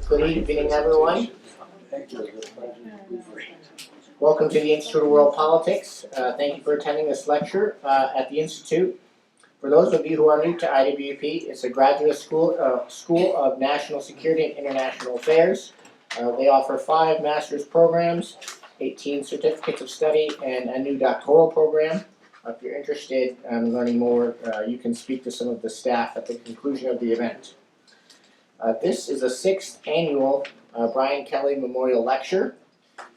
Good evening, everyone. Welcome to the Institute of World Politics. Thank you for attending this lecture at the Institute. For those of you who are new to IWP, it's a graduate school of National Security and International Affairs. They offer 5 master's programs, 18 certificates of study, and a new doctoral program. If you're interested in learning more, you can speak to some of the staff at the conclusion of the event. This is the 6th annual Brian Kelley Memorial Lecture.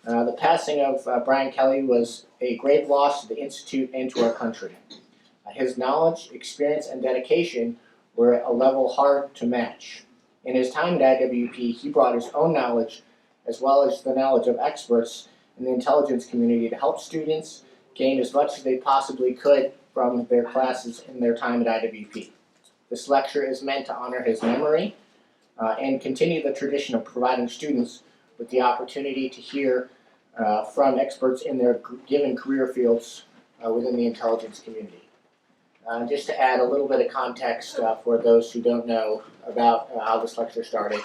The passing of Brian Kelley was a grave loss to the Institute and to our country. His knowledge, experience, and dedication were at a level hard to match. In his time at IWP, he brought his own knowledge as well as the knowledge of experts in the intelligence community to help students gain as much as they possibly could from their classes in their time at IWP. This lecture is meant to honor his memory and continue the tradition of providing students with the opportunity to hear from experts in their given career fields within the intelligence community. Just to add a little bit of context for those who don't know about how this lecture started,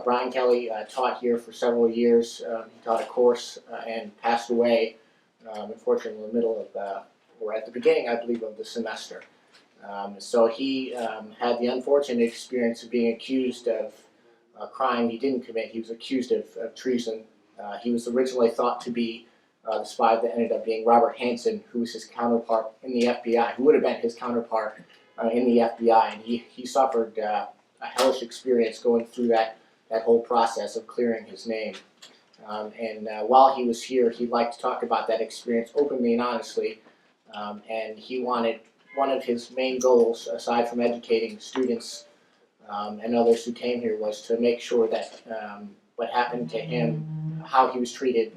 Brian Kelley taught here for several years. He taught a course and passed away, unfortunately, in the middle of, or at the beginning, I believe, of the semester. So he had the unfortunate experience of being accused of a crime he didn't commit. He was accused of treason. He was originally thought to be the spy that ended up being Robert Hanssen, who was his counterpart in the FBI, who would have been his counterpart in the FBI. And he suffered a hellish experience going through that whole process of clearing his name. And while he was here, he'd like to talk about that experience openly and honestly. And he wanted, one of his main goals, aside from educating students and others who came here, was to make sure that what happened to him, how he was treated,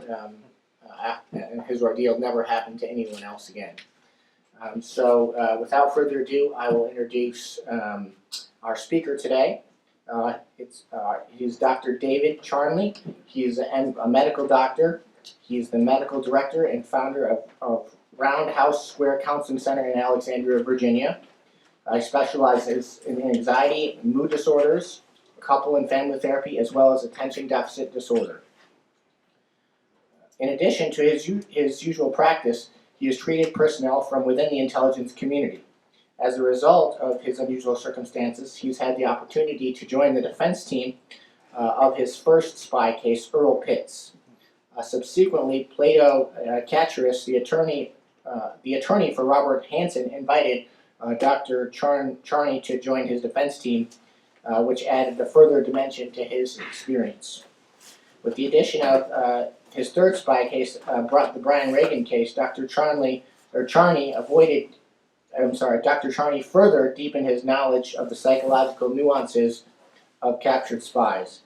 and his ordeal never happened to anyone else again. So without further ado, I will introduce our speaker today. He's Dr. David Charney. He's a medical doctor. He's the medical director and founder of Roundhouse Square Counseling Center in Alexandria, Virginia. He specializes in anxiety, mood disorders, couple and family therapy, as well as attention deficit disorder. In addition to his usual practice, he has treated personnel from within the intelligence community. As a result of his unusual circumstances, he's had the opportunity to join the defense team of his first spy case, Earl Pitts. Subsequently, Plato Cacheris, the attorney for Robert Hanssen, invited Dr. Charney to join his defense team, which added a further dimension to his experience. With the addition of his third spy case, the Brian Regan case, Dr. Charney further deepened his knowledge of the psychological nuances of captured spies.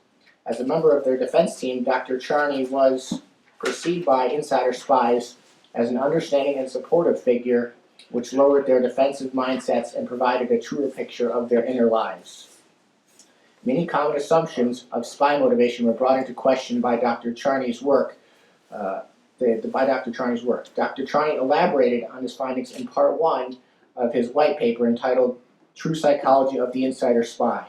As a member of their defense team, Dr. Charney was perceived by insider spies as an understanding and supportive figure, which lowered their defensive mindsets and provided a truer picture of their inner lives. Many common assumptions of spy motivation were brought into question by Dr. Charney's work. Dr. Charney elaborated on his findings in part 1 of his white paper entitled "True Psychology of the Insider Spy."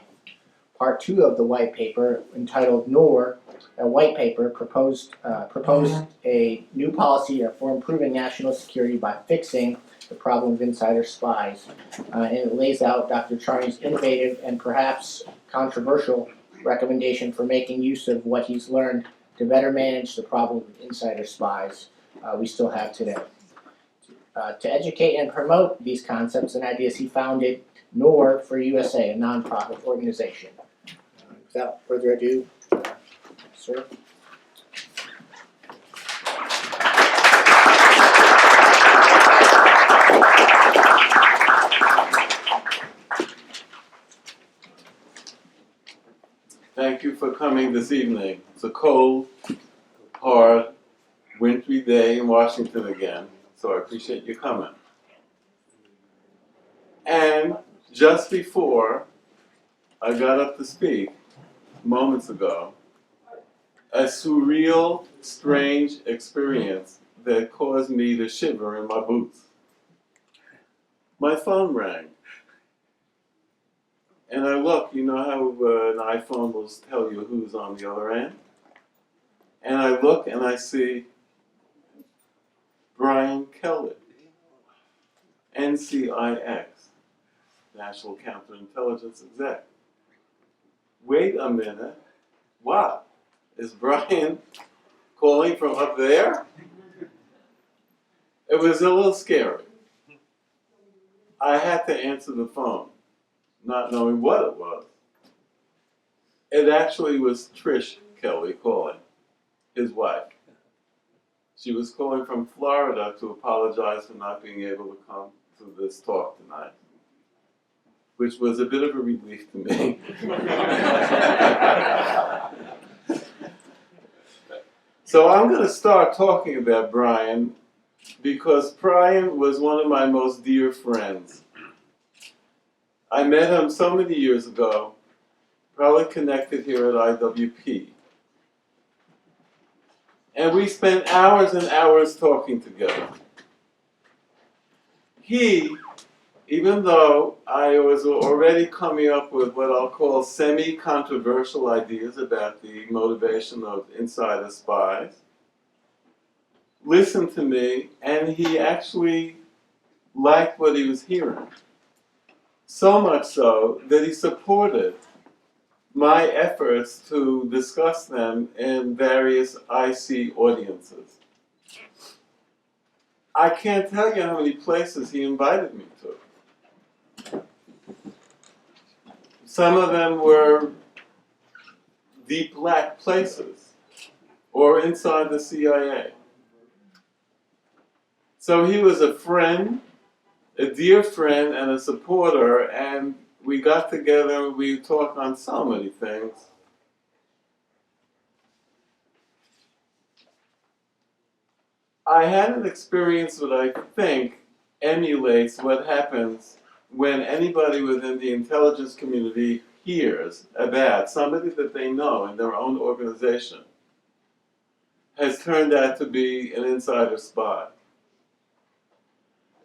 Part 2 of the white paper, entitled NOIR, a white paper proposed a new policy for improving national security by fixing the problem of insider spies. And it lays out Dr. Charney's innovative and perhaps controversial recommendation for making use of what he's learned to better manage the problem of insider spies we still have today. To educate and promote these concepts and ideas, he founded NOIR for USA, a nonprofit organization. Without further ado, sir. Thank you for coming this evening. It's a cold, hard, wintry day in Washington again, so I appreciate you coming. And just before I got up to speak, moments ago, a surreal, strange experience that caused me to shiver in my boots. My phone rang. And I look, you know how an iPhone will tell you who's on the other end? And I look and I see Brian Kelley, NCIX, National Counterintelligence Exec. Wait a minute, what? Is Brian calling from up there? It was a little scary. I had to answer the phone, not knowing what it was. It actually was Trish Kelley calling, his wife. She was calling from Florida to apologize for not being able to come to this talk tonight, which was a bit of a relief to me. So I'm going to start talking about Brian because Brian was one of my most dear friends. I met him so many years ago, probably connected here at IWP. And we spent hours and hours talking together. He, even though I was already coming up with what I'll call semi-controversial ideas about the motivation of insider spies, listened to me, and he actually liked what he was hearing. So much so that he supported my efforts to discuss them in various IC audiences. I can't tell you how many places he invited me to. Some of them were deep black places, or inside the CIA. So he was a friend, a dear friend, and a supporter, and we got together and we talked on so many things. I had an experience that I think emulates what happens when anybody within the intelligence community hears about somebody that they know in their own organization has turned out to be an insider spy.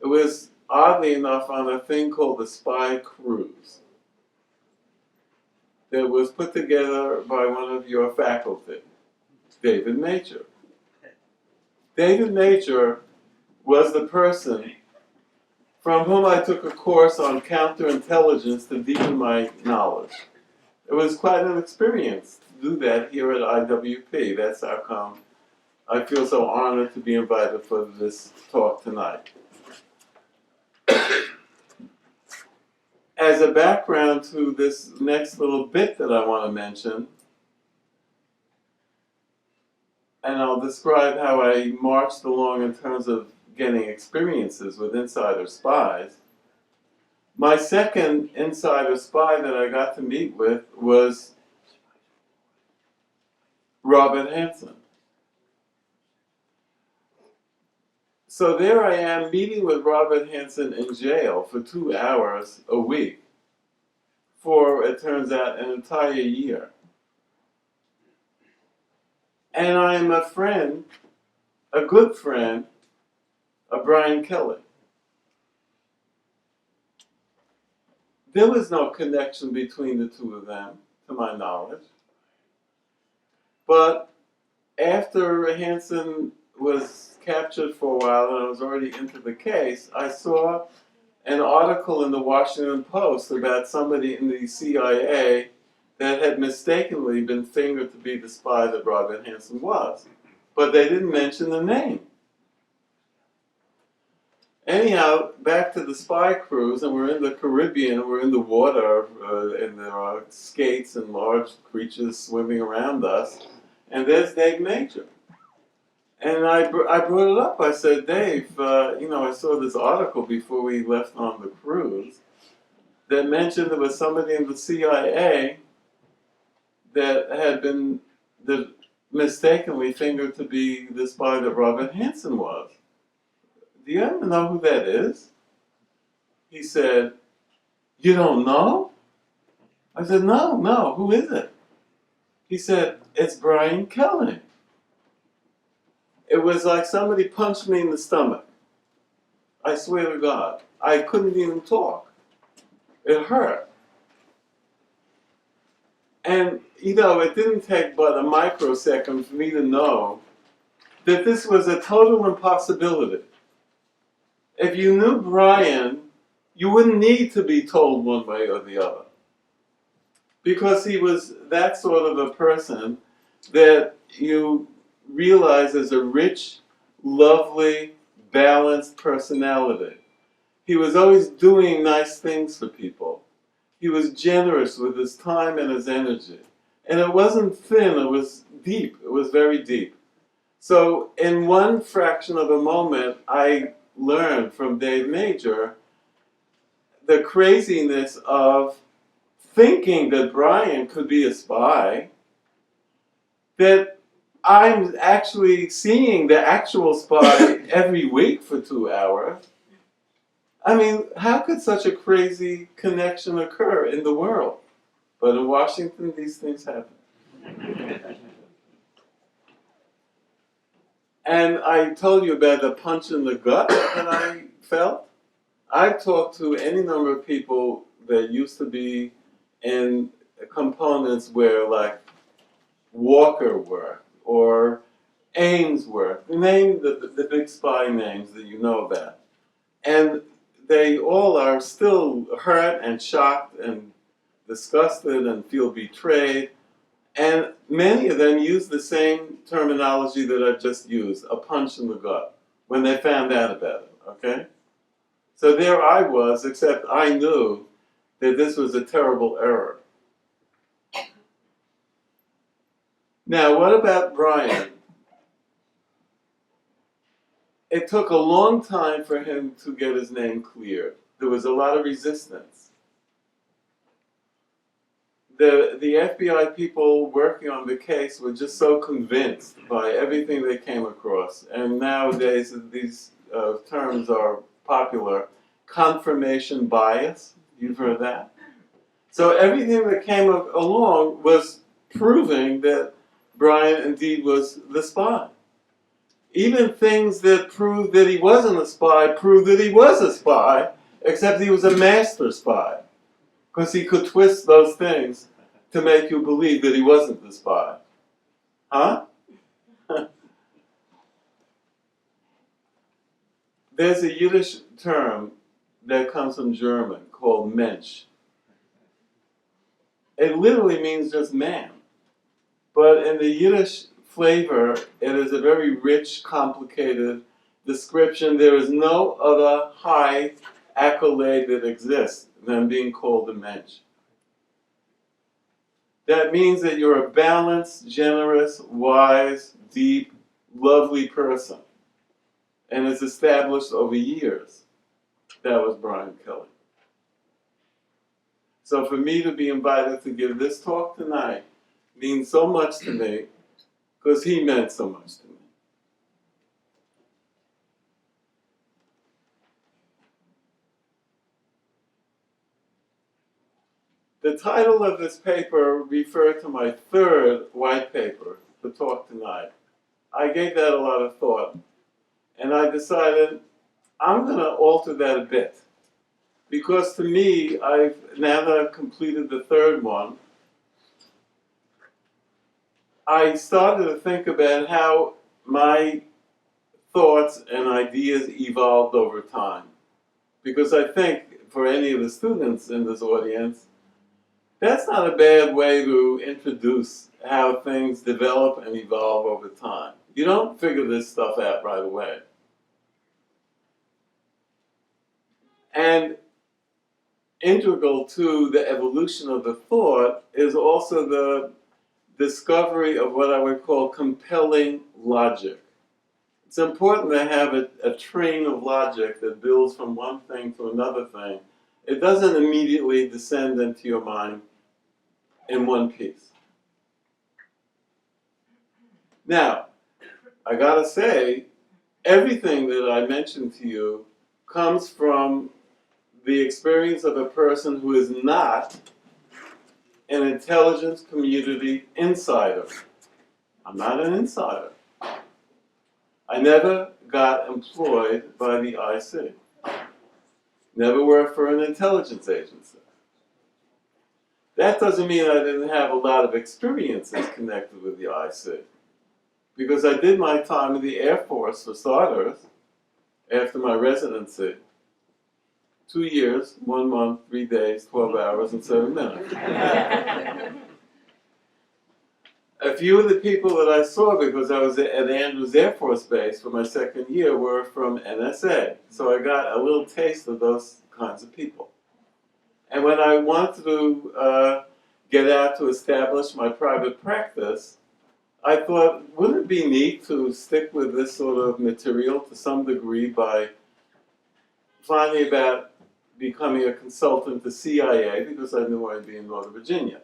It was, oddly enough, on a thing called the Spy Cruise that was put together by one of your faculty, David Major. David Major was the person from whom I took a course on counterintelligence to deepen my knowledge. It was quite an experience to do that here at IWP. That's how come I feel so honored to be invited for this talk tonight. As a background to this next little bit that I want to mention, and I'll describe how I marched along in terms of getting experiences with insider spies. My second insider spy that I got to meet with was Robert Hanssen. So there I am meeting with Robert Hanssen in jail for 2 hours a week for, it turns out, an entire year. And I'm a friend, a good friend, of Brian Kelley. There was no connection between the two of them, to my knowledge. But after Hanssen was captured for a while and I was already into the case, I saw an article in the Washington Post about somebody in the CIA that had mistakenly been fingered to be the spy that Robert Hanssen was. But they didn't mention the name. Anyhow, back to the spy cruise, and we're in the Caribbean, we're in the water, and there are skates and large creatures swimming around us, and there's Dave Major. And I brought it up. I said, Dave, I saw this article before we left on the cruise that mentioned there was somebody in the CIA that had been mistakenly fingered to be the spy that Robert Hanssen was. Do you ever know who that is? He said, you don't know? I said, no, who is it? He said, it's Brian Kelley. It was like somebody punched me in the stomach. I swear to God. I couldn't even talk. It hurt. And, you know, it didn't take but a microsecond for me to know that this was a total impossibility. If you knew Brian, you wouldn't need to be told one way or the other. Because he was that sort of a person that you realize is a rich, lovely, balanced personality. He was always doing nice things for people. He was generous with his time and his energy. And it wasn't thin, it was deep. It was very deep. So in one fraction of a moment, I learned from Dave Major the craziness of thinking that Brian could be a spy, that I'm actually seeing the actual spy every week for 2 hours. I mean, how could such a crazy connection occur in the world? But in Washington, these things happen. And I told you about the punch in the gut that I felt. I've talked to any number of people that used to be in components where, like, Walker worked or Ames worked. Name the big spy names that you know about. And they all are still hurt and shocked and disgusted and feel betrayed. And many of them use the same terminology that I've just used, a punch in the gut, when they found out about it, okay? So there I was, except I knew that this was a terrible error. Now, what about Brian? It took a long time for him to get his name cleared. There was a lot of resistance. The FBI people working on the case were just so convinced by everything they came across. And nowadays, these terms are popular. Confirmation bias, you've heard that? So everything that came along was proving that Brian indeed was the spy. Even things that proved that he wasn't a spy proved that he was a spy, except he was a master spy. Because he could twist those things to make you believe that he wasn't the spy. Huh? There's a Yiddish term that comes from German called Mensch. It literally means just man. But in the Yiddish flavor, it is a very rich, complicated description. There is no other high accolade that exists than being called a mensch. That means that you're a balanced, generous, wise, deep, lovely person. And it's established over years. That was Brian Kelley. So for me to be invited to give this talk tonight means so much to me because he meant so much to me. The title of this paper referred to my third white paper, the talk tonight. I gave that a lot of thought, and I decided I'm going to alter that a bit. Because to me, now that I've completed the third one, I started to think about how my thoughts and ideas evolved over time. Because I think for any of the students in this audience, that's not a bad way to introduce how things develop and evolve over time. You don't figure this stuff out right away. And integral to the evolution of the thought is also the discovery of what I would call compelling logic. It's important to have a train of logic that builds from one thing to another thing. It doesn't immediately descend into your mind in one piece. Now, I gotta say, everything that I mentioned to you comes from the experience of a person who is not an intelligence community insider. I'm not an insider. I never got employed by the IC. Never worked for an intelligence agency. That doesn't mean I didn't have a lot of experiences connected with the IC. Because I did my time in the Air Force, for starters, after my residency. 2 years, 1 month, 3 days, 12 hours, and 7 minutes. A few of the people that I saw, because I was at Andrews Air Force Base for my second year, were from NSA. So I got a little taste of those kinds of people. And when I wanted to get out to establish my private practice, I thought, wouldn't it be neat to stick with this sort of material to some degree by finding about becoming a consultant to CIA, because I knew I'd be in Northern Virginia.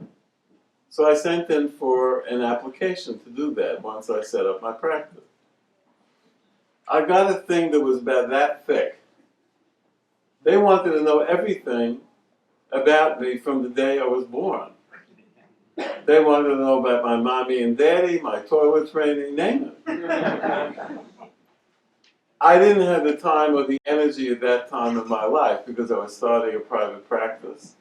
So I sent in for an application to do that once I set up my practice. I got a thing that was about that thick. They wanted to know everything about me from the day I was born. They wanted to know about my mommy and daddy, my toilet training, name it. I didn't have the time or the energy at that time of my life because I was starting a private practice.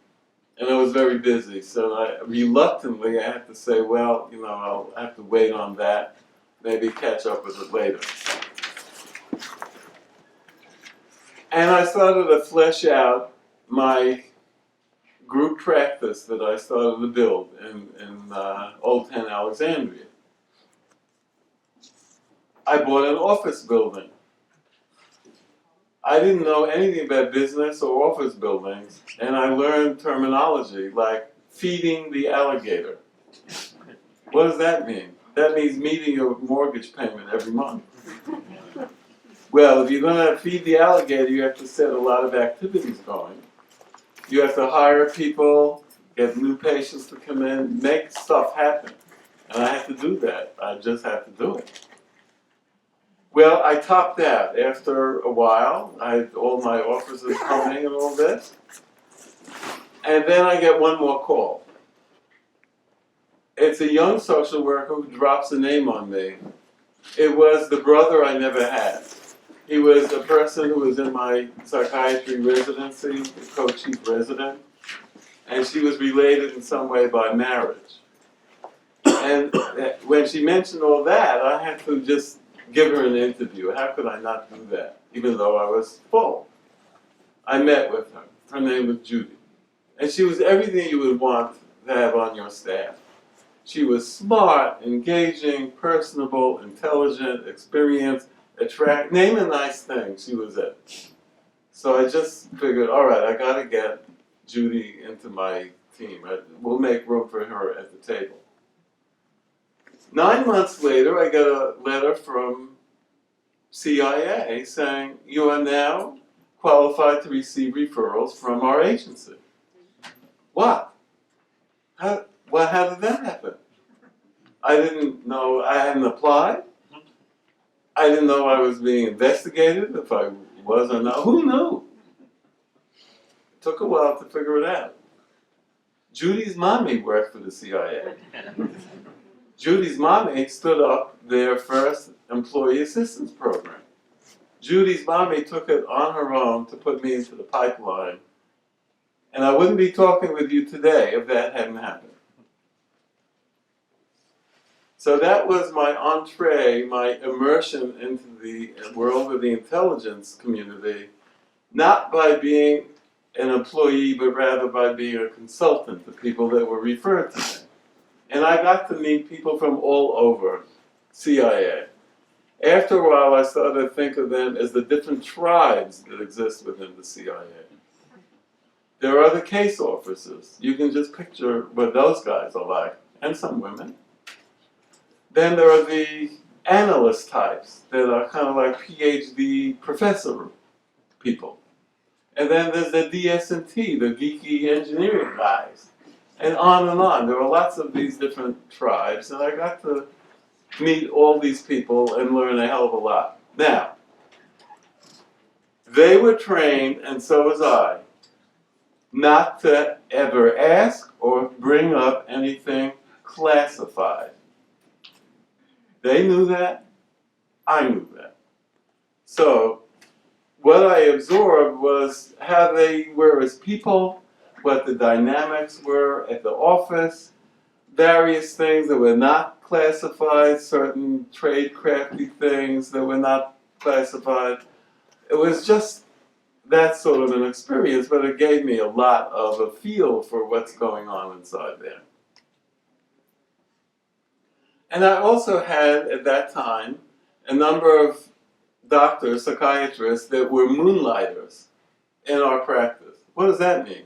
And I was very busy, so reluctantly I had to say, well, you know, I'll have to wait on that, maybe catch up with it later. And I started to flesh out my group practice that I started to build in Old Town Alexandria. I bought an office building. I didn't know anything about business or office buildings, and I learned terminology like feeding the alligator. What does that mean? That means meeting your mortgage payment every month. Well, if you're going to feed the alligator, you have to set a lot of activities going. You have to hire people, get new patients to come in, make stuff happen. And I had to do that. I just had to do it. Well, I topped out after a while. I had all my offices humming and all this. And then I get one more call. It's a young social worker who drops a name on me. It was the brother I never had. He was a person who was in my psychiatry residency, the co-chief resident, and she was related in some way by marriage. And when she mentioned all that, I had to just give her an interview. How could I not do that, even though I was full? I met with her. Her name was Judy. And she was everything you would want to have on your staff. She was smart, engaging, personable, intelligent, experienced, name a nice thing, she was it. So I just figured, all right, I got to get Judy into my team. We'll make room for her at the table. 9 months later, I got a letter from CIA saying, you are now qualified to receive referrals from our agency. What? How did that happen? I didn't know, I hadn't applied. I didn't know I was being investigated, if I was or not. Who knew? It took a while to figure it out. Judy's mommy worked for the CIA. Judy's mommy stood up their first employee assistance program. Judy's mommy took it on her own to put me into the pipeline. And I wouldn't be talking with you today if that hadn't happened. So that was my entree, my immersion into the world of the intelligence community, not by being an employee, but rather by being a consultant to people that were referred to me. And I got to meet people from all over CIA. After a while, I started to think of them as the different tribes that exist within the CIA. There are the case officers. You can just picture what those guys are like, and some women. Then there are the analyst types that are kind of like PhD professor people. And then there's the DS&T, the geeky engineering guys. And on and on. There were lots of these different tribes, and I got to meet all these people and learn a hell of a lot. Now, they were trained, and so was I, not to ever ask or bring up anything classified. They knew that, I knew that. So, what I absorbed was how they were as people, what the dynamics were at the office, various things that were not classified, certain trade crafty things that were not classified. It was just that sort of an experience, but it gave me a lot of a feel for what's going on inside there. And I also had, at that time, a number of doctors, psychiatrists, that were moonlighters in our practice. What does that mean?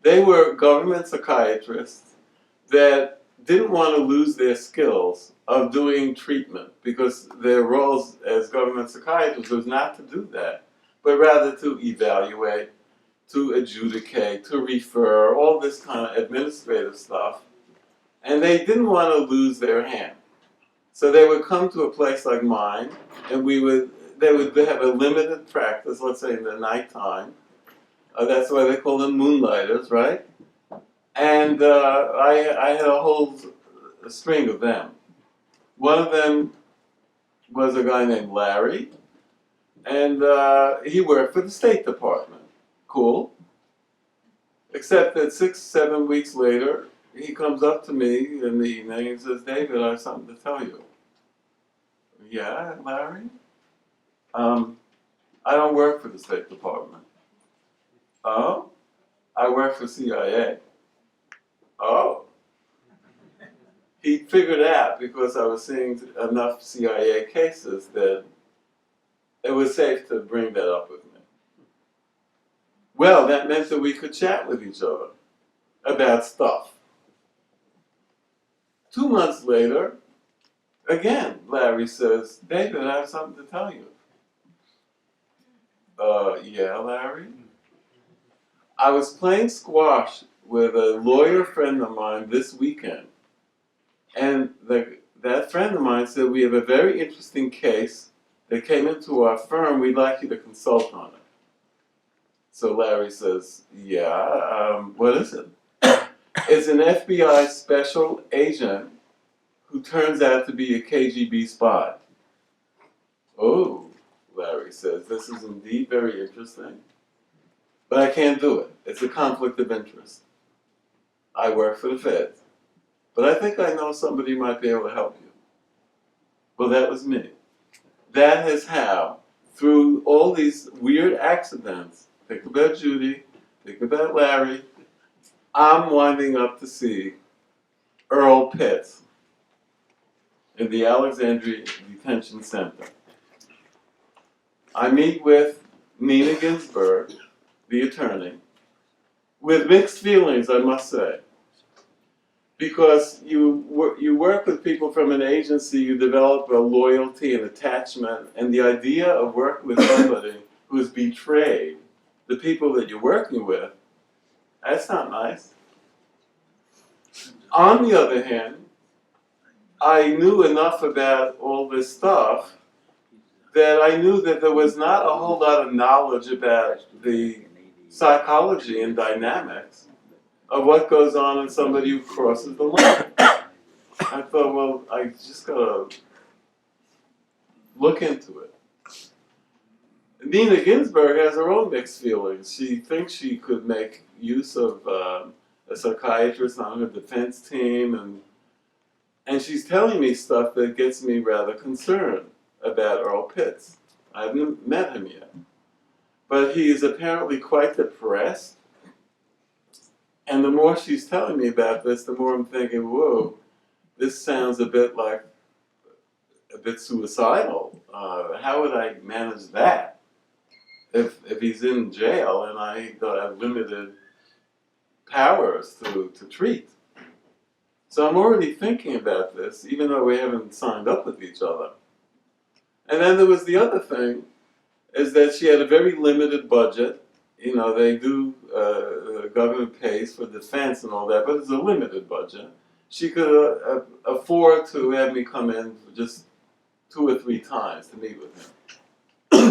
They were government psychiatrists that didn't want to lose their skills of doing treatment, because their roles as government psychiatrists was not to do that, but rather to evaluate, to adjudicate, to refer, all this kind of administrative stuff. And they didn't want to lose their hand. So they would come to a place like mine, and they would have a limited practice, let's say in the nighttime. That's why they call them moonlighters, right? And I had a whole string of them. One of them was a guy named Larry, and he worked for the State Department. Cool. Except that 6-7 weeks later, he comes up to me in the evening and says, "David, I have something to tell you." "Yeah, Larry?" "I don't work for the State Department." "Oh?" "I work for CIA." "Oh." He figured out, because I was seeing enough CIA cases, that it was safe to bring that up with me. Well, that meant that we could chat with each other about stuff. 2 months later, again, Larry says, "David, I have something to tell you." Yeah, Larry?" "I was playing squash with a lawyer friend of mine this weekend, and that friend of mine said, we have a very interesting case that came into our firm. We'd like you to consult on it." So Larry says, "Yeah, what is it?" "It's an FBI special agent who turns out to be a KGB spy." "Oh," Larry says, "this is indeed very interesting, but I can't do it. It's a conflict of interest. I work for the feds, but I think I know somebody who might be able to help you." Well, that was me. That is how, through all these weird accidents, think about Judy, think about Larry, I'm winding up to see Earl Pitts in the Alexandria Detention Center. I meet with Nina Ginsburg, the attorney, with mixed feelings, I must say. Because you work with people from an agency, you develop a loyalty and attachment, and the idea of working with somebody who's betrayed the people that you're working with, that's not nice. On the other hand, I knew enough about all this stuff that I knew that there was not a whole lot of knowledge about the psychology and dynamics of what goes on in somebody who crosses the line. I thought, well, I just gotta look into it. Nina Ginsburg has her own mixed feelings. She thinks she could make use of a psychiatrist on her defense team, and she's telling me stuff that gets me rather concerned about Earl Pitts. I haven't met him yet, but he is apparently quite depressed. And the more she's telling me about this, the more I'm thinking, whoa, this sounds a bit suicidal. How would I manage that if he's in jail and I have limited powers to treat? So I'm already thinking about this, even though we haven't signed up with each other. And then there was the other thing, is that she had a very limited budget. You know, they do, the government pays for defense and all that, but it's a limited budget. She could afford to have me come in for just 2 or 3 times to meet with him.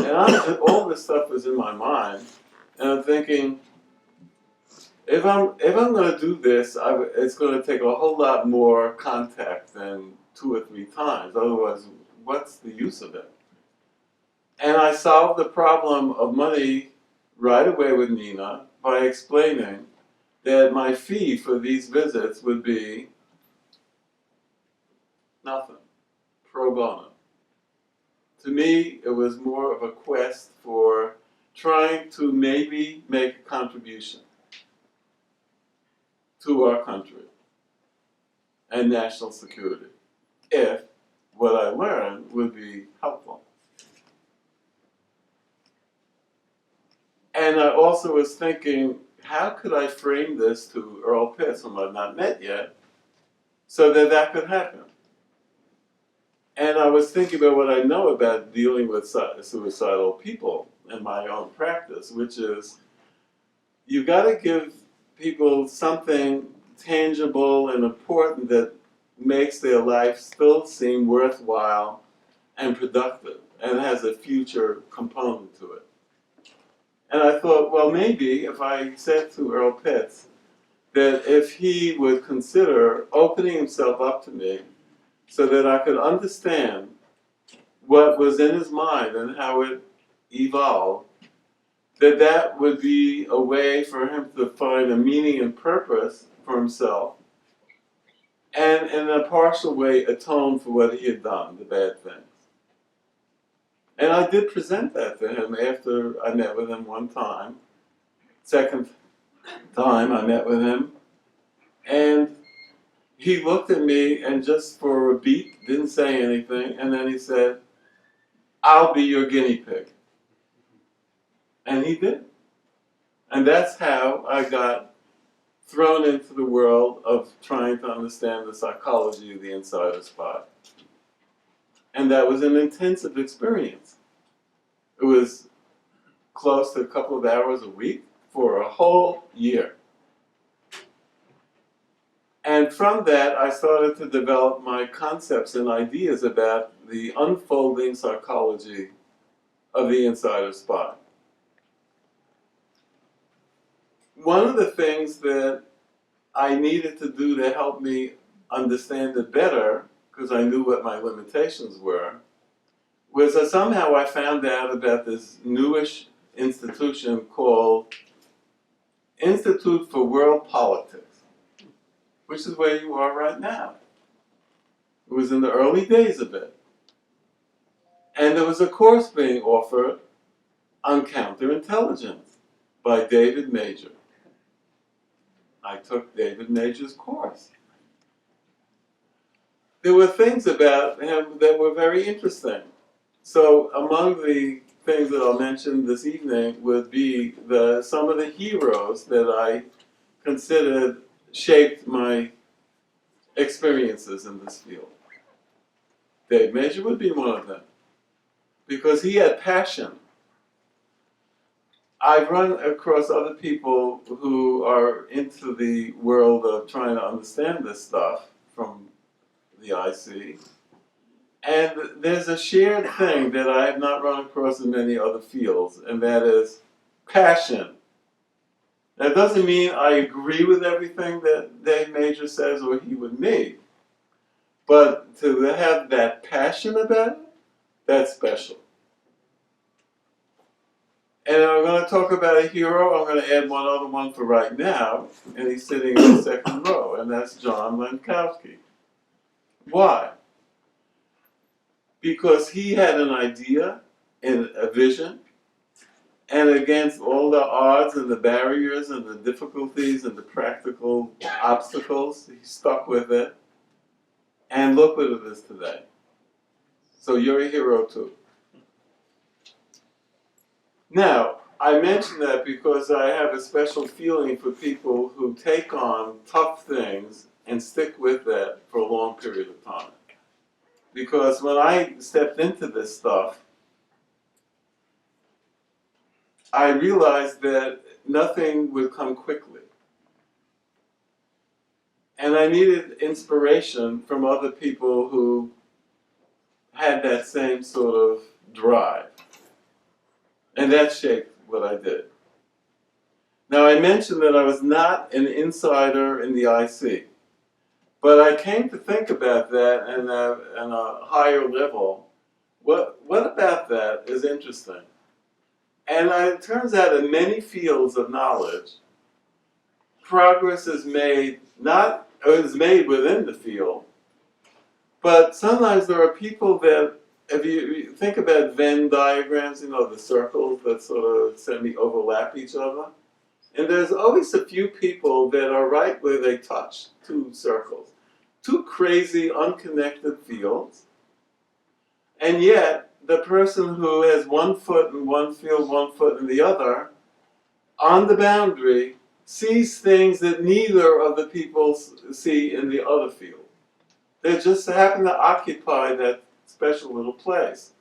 And all this stuff was in my mind, and I'm thinking, if I'm going to do this, it's going to take a whole lot more contact than 2 or 3 times. Otherwise, what's the use of it? And I solved the problem of money right away with Nina by explaining that my fee for these visits would be nothing, pro bono. To me, it was more of a quest for trying to maybe make a contribution to our country and national security, if what I learned would be helpful. And I also was thinking, how could I frame this to Earl Pitts, whom I've not met yet, so that that could happen? And I was thinking about what I know about dealing with suicidal people in my own practice, which is you've got to give people something tangible and important that makes their life still seem worthwhile and productive and has a future component to it. And I thought, well, maybe if I said to Earl Pitts that if he would consider opening himself up to me so that I could understand what was in his mind and how it evolved, that that would be a way for him to find a meaning and purpose for himself, and in a partial way atone for what he had done, the bad things. And I did present that to him after I met with him one time. Second time I met with him, and he looked at me and just for a beat didn't say anything, and then he said, "I'll be your guinea pig." And he did. And that's how I got thrown into the world of trying to understand the psychology of the insider spy. And that was an intensive experience. It was close to a couple of hours a week for a whole year. And from that, I started to develop my concepts and ideas about the unfolding psychology of the insider spy. One of the things that I needed to do to help me understand it better, because I knew what my limitations were, was that somehow I found out about this newish institution called Institute for World Politics, which is where you are right now. It was in the early days of it. And there was a course being offered on counterintelligence by David Major. I took David Major's course. There were things about him that were very interesting. So among the things that I'll mention this evening would be some of the heroes that I considered shaped my experiences in this field. Dave Major would be one of them, because he had passion. I've run across other people who are into the world of trying to understand this stuff from the IC, and there's a shared thing that I have not run across in many other fields, and that is passion. That doesn't mean I agree with everything that Dave Major says or he with me, but to have that passion about it, that's special. And I'm going to talk about a hero. I'm going to add one other one for right now, and he's sitting in the second row, and that's John Lenkowski. Why? Because he had an idea and a vision, and against all the odds and the barriers and the difficulties and the practical obstacles, he stuck with it, and look what it is today. So you're a hero too. Now, I mention that because I have a special feeling for people who take on tough things and stick with that for a long period of time. Because when I stepped into this stuff, I realized that nothing would come quickly. And I needed inspiration from other people who had that same sort of drive. And that shaped what I did. Now, I mentioned that I was not an insider in the IC, but I came to think about that on a higher level. What about that is interesting? And it turns out in many fields of knowledge, progress is made, not, or is made within the field, but sometimes there are people that, if you think about Venn diagrams, you know, the circles that sort of semi-overlap each other, and there's always a few people that are right where they touch two circles. Two crazy, unconnected fields, and yet the person who has 1 foot in one field, 1 foot in the other, on the boundary, sees things that neither of the people see in the other field. They just happen to occupy that special little place.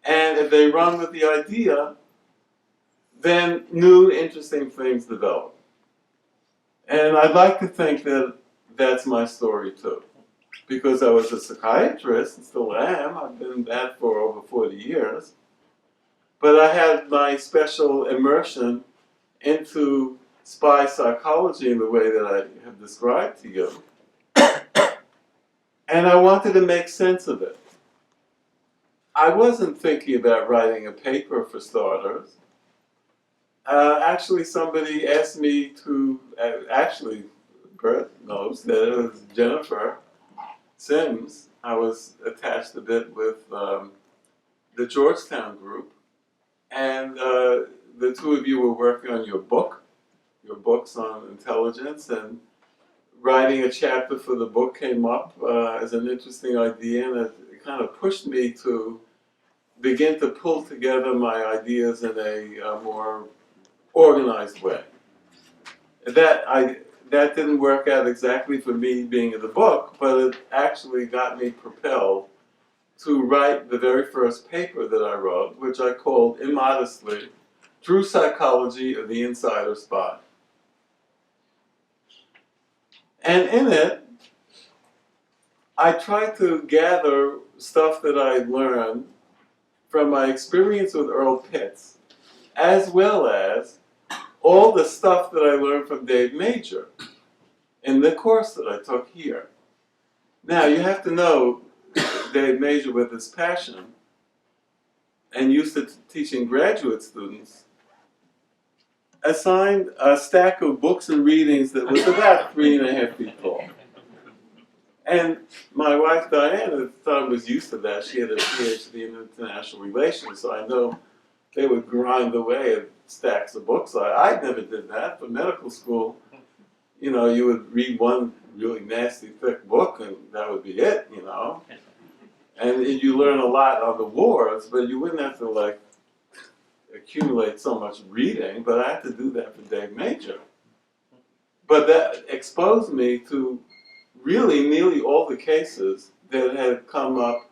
And if they run with the idea, then new interesting things develop. And I'd like to think that that's my story too. Because I was a psychiatrist, and still am, I've been that for over 40 years. But I had my special immersion into spy psychology in the way that I have described to you. And I wanted to make sense of it. I wasn't thinking about writing a paper for starters. Actually, somebody asked me to, actually, Bert knows that it was Jennifer Sims. I was attached a bit with the Georgetown group, and the two of you were working on your books on intelligence, and writing a chapter for the book came up as an interesting idea, and it kind of pushed me to begin to pull together my ideas in a more organized way. That didn't work out exactly for me being in the book, but it actually got me propelled to write the very first paper that I wrote, which I called immodestly, True Psychology of the Insider Spy. And in it, I tried to gather stuff that I learned from my experience with Earl Pitts, as well as all the stuff that I learned from Dave Major in the course that I took here. Now, you have to know Dave Major, with his passion, and used to teaching graduate students, assigned a stack of books and readings that was about 3.5 feet tall. And my wife Diane at the time was used to that. She had a PhD in international relations, so I know they would grind away at stacks of books. I never did that. For medical school, you know, you would read one really nasty thick book and that would be it, you know. And you learn a lot on the wars, but you wouldn't have to like accumulate so much reading, but I had to do that for Dave Major. But that exposed me to really nearly all the cases that had come up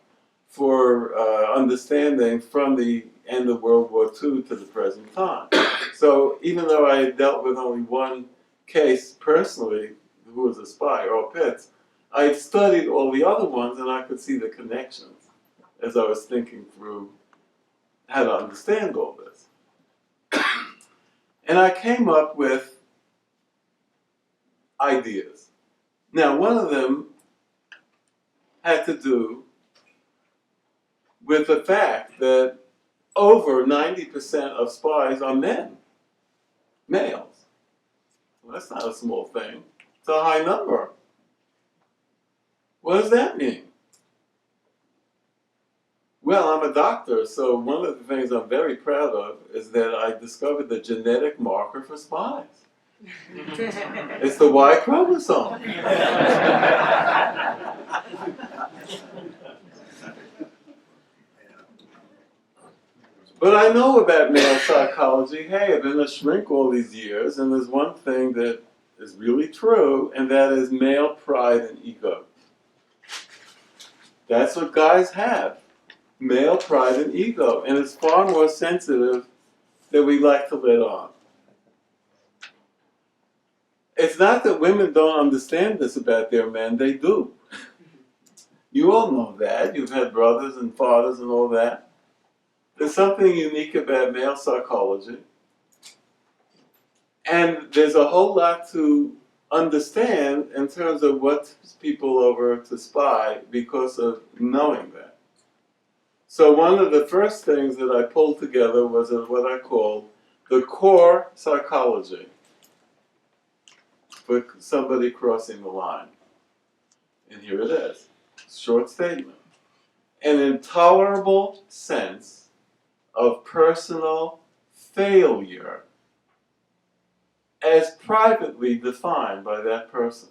for understanding from the end of World War II to the present time. So even though I had dealt with only one case personally, who was a spy, Earl Pitts, I had studied all the other ones and I could see the connections as I was thinking through how to understand all this. And I came up with ideas. Now, one of them had to do with the fact that over 90% of spies are men, males. Well, that's not a small thing. It's a high number. What does that mean? Well, I'm a doctor, so one of the things I'm very proud of is that I discovered the genetic marker for spies. It's the Y chromosome. But I know about male psychology. Hey, I've been a shrink all these years, and there's one thing that is really true, and that is male pride and ego. That's what guys have. Male pride and ego, and it's far more sensitive than we like to let on. It's not that women don't understand this about their men, they do. You all know that. You've had brothers and fathers and all that. There's something unique about male psychology. And there's a whole lot to understand in terms of what tips people over to spy because of knowing that. So one of the first things that I pulled together was what I called the core psychology for somebody crossing the line. And here it is. Short statement. An intolerable sense of personal failure as privately defined by that person.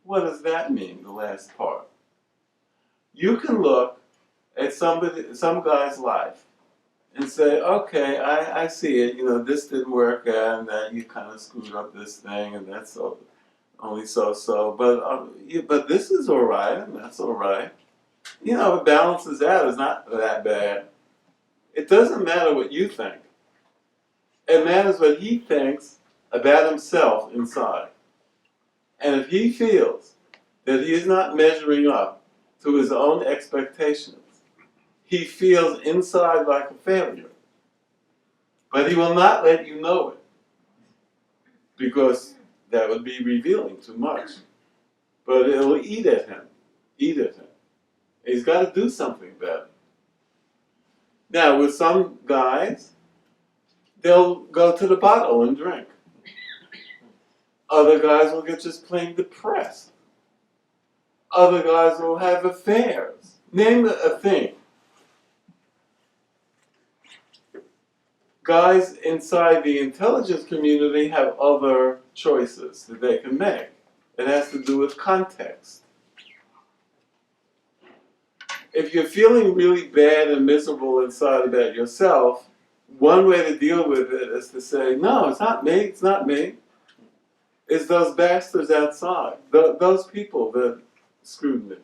What does that mean, the last part? You can look at some guy's life and say, okay, I see it, this didn't work out, and that you kind of screwed up this thing, and that's only so-so, but this is all right, and that's all right. It balances out, it's not that bad. It doesn't matter what you think. It matters what he thinks about himself inside. And if he feels that he is not measuring up to his own expectations, he feels inside like a failure. But he will not let you know it, because that would be revealing too much. But it'll eat at him. He's got to do something about it. Now, with some guys, they'll go to the bottle and drink. Other guys will get just plain depressed. Other guys will have affairs. Name a thing. Guys inside the intelligence community have other choices that they can make. It has to do with context. If you're feeling really bad and miserable inside about yourself, one way to deal with it is to say, no, it's not me. It's those bastards outside, those people that screwed me.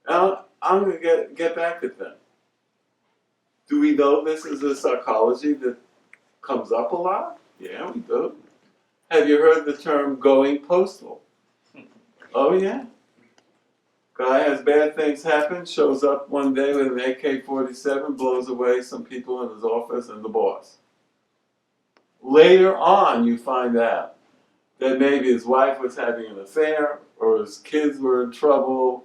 Now, I'm going to get back at them. Do we know this is a psychology that comes up a lot? Yeah, we do. Have you heard the term going postal? Oh, yeah. Guy has bad things happen, shows up one day with an AK-47, blows away some people in his office and the boss. Later on, you find out that maybe his wife was having an affair, or his kids were in trouble,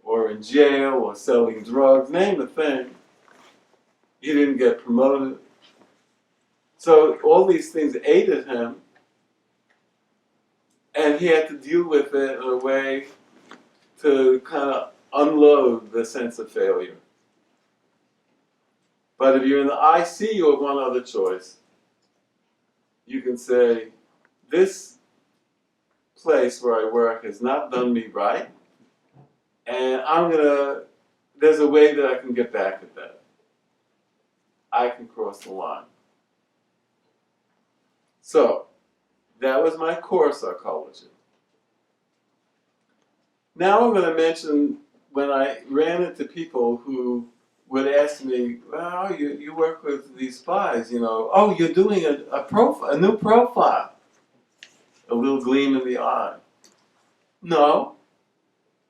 or in jail, or selling drugs, name a thing. He didn't get promoted. So all these things ate at him, and he had to deal with it in a way to kind of unload the sense of failure. But if you're in the IC, you have one other choice. You can say, this place where I work has not done me right, and there's a way that I can get back at that. I can cross the line. So, that was my core psychology. Now I'm going to mention when I ran into people who would ask me, well, you work with these spies, oh, you're doing a new profile. A little gleam in the eye. No,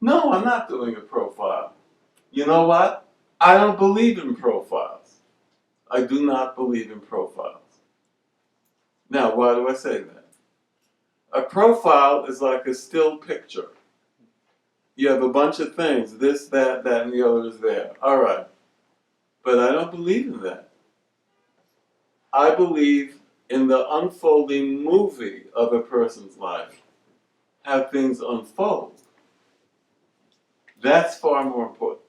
I'm not doing a profile. You know what? I don't believe in profiles. I do not believe in profiles. Now, why do I say that? A profile is like a still picture. You have a bunch of things, this, that, and the other is there. All right. But I don't believe in that. I believe in the unfolding movie of a person's life, how things unfold. That's far more important.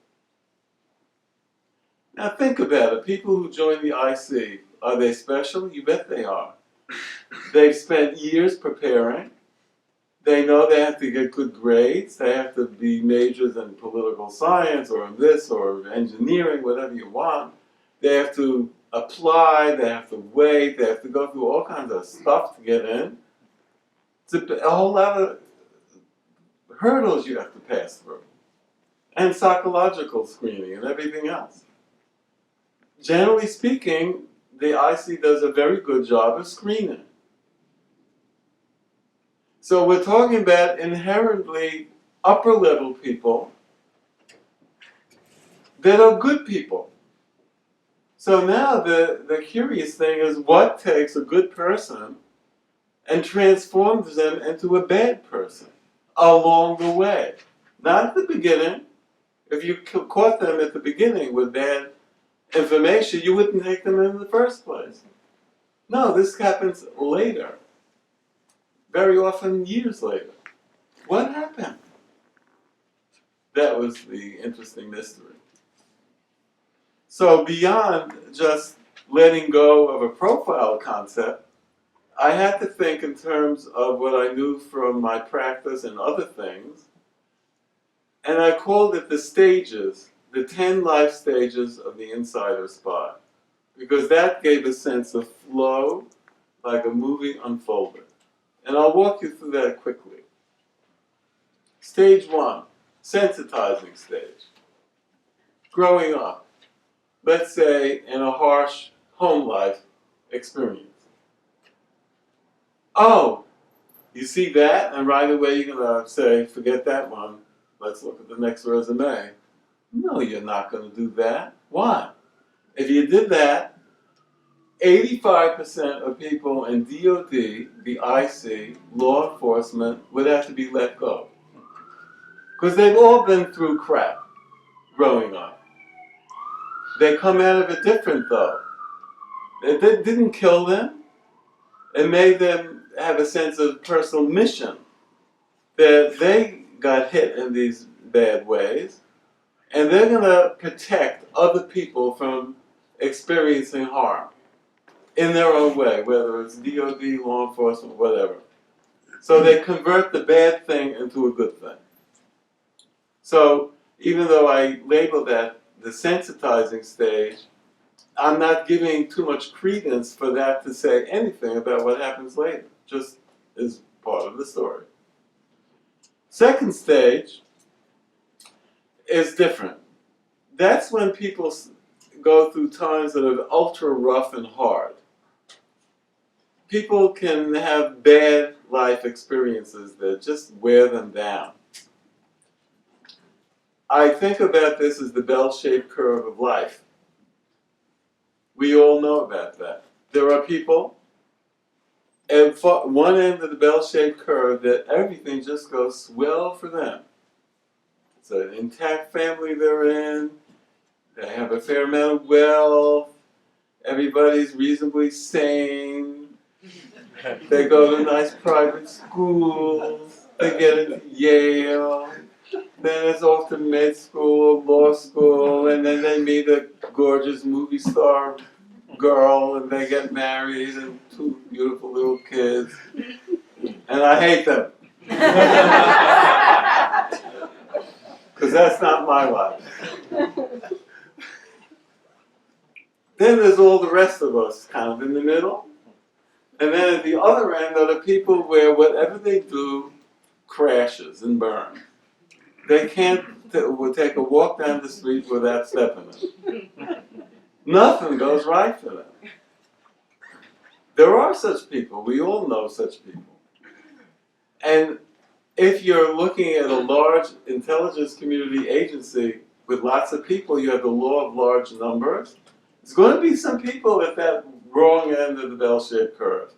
Now think about it. People who join the IC, are they special? You bet they are. They've spent years preparing. They know they have to get good grades. They have to be majors in political science or in this or engineering, whatever you want. They have to apply, they have to wait, they have to go through all kinds of stuff to get in. It's a whole lot of hurdles you have to pass through. And psychological screening and everything else. Generally speaking, the IC does a very good job of screening. So we're talking about inherently upper level people that are good people. So now the curious thing is what takes a good person and transforms them into a bad person along the way. Not at the beginning. If you caught them at the beginning with bad information, you wouldn't take them in the first place. No, this happens later. very often years later. What happened? That was the interesting mystery. So beyond just letting go of a profile concept, I had to think in terms of what I knew from my practice and other things, and I called it the stages, the 10 life stages of the insider spy, because that gave a sense of flow, like a movie unfolded. And I'll walk you through that quickly. Stage 1, sensitizing stage. Growing up, let's say in a harsh home life experience. Oh, you see that? And right away you're going to say, forget that one. Let's look at the next resume. No, you're not going to do that. Why? If you did that, 85% of people in DOD, the IC, law enforcement would have to be let go. Because they've all been through crap growing up. They come out of it different though. It didn't kill them. It made them have a sense of personal mission that they got hit in these bad ways, and they're going to protect other people from experiencing harm in their own way, whether it's DOD, law enforcement, whatever. So they convert the bad thing into a good thing. So even though I label that the sensitizing stage, I'm not giving too much credence for that to say anything about what happens later. Just is part of the story. Second stage is different. That's when people go through times that are ultra rough and hard. People can have bad life experiences that just wear them down. I think about this as the bell-shaped curve of life. We all know about that. There are people at one end of the bell-shaped curve that everything just goes swell for them. It's an intact family they're in. They have a fair amount of wealth. Everybody's reasonably sane. They go to nice private schools. They get into Yale. Then it's off to med school, law school, and then they meet a gorgeous movie star girl, and they get married, and 2 beautiful little kids. And I hate them. Because that's not my life. Then there's all the rest of us kind of in the middle. And then at the other end are the people where whatever they do crashes and burns. They can't take a walk down the street without stepping it. Nothing goes right for them. There are such people. We all know such people. And if you're looking at a large intelligence community agency with lots of people, you have the law of large numbers. There's going to be some people at that wrong end of the bell-shaped curve.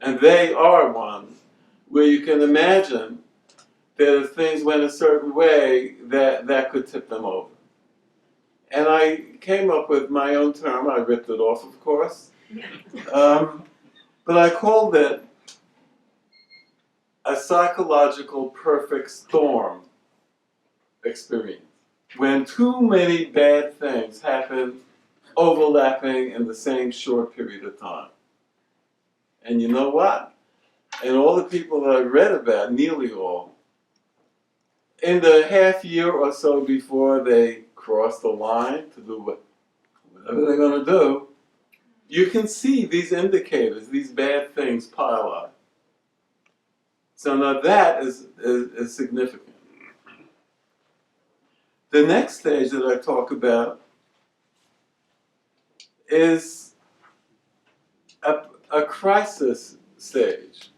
And they are ones where you can imagine that if things went a certain way, that could tip them over. And I came up with my own term. I ripped it off, of course. But I called it a psychological perfect storm experience. When too many bad things happen overlapping in the same short period of time. And you know what? And all the people that I read about, nearly all, in the half year or so before they cross the line to do whatever they're going to do, you can see these indicators, these bad things pile up. So now that is significant. The next stage that I talk about is a crisis stage.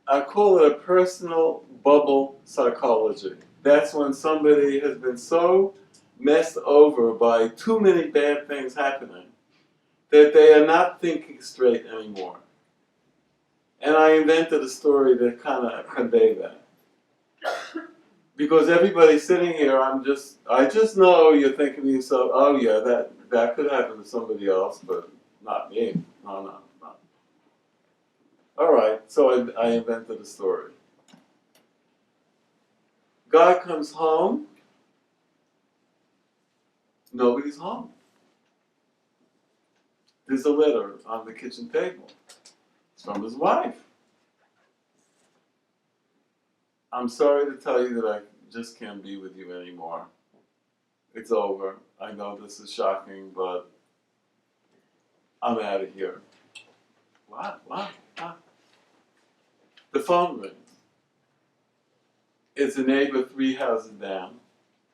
I call it a personal bubble psychology. That's when somebody has been so messed over by too many bad things happening that they are not thinking straight anymore. And I invented a story to kind of convey that. Because everybody sitting here, I just know you're thinking to yourself, oh yeah, that could happen to somebody else, but not me. No. All right, So I invented a story. Guy comes home, nobody's home. There's a letter on the kitchen table. It's from his wife. I'm sorry to tell you that I just can't be with you anymore. It's over. I know this is shocking, but I'm out of here. What? The phone rings. It's a neighbor 3 houses down.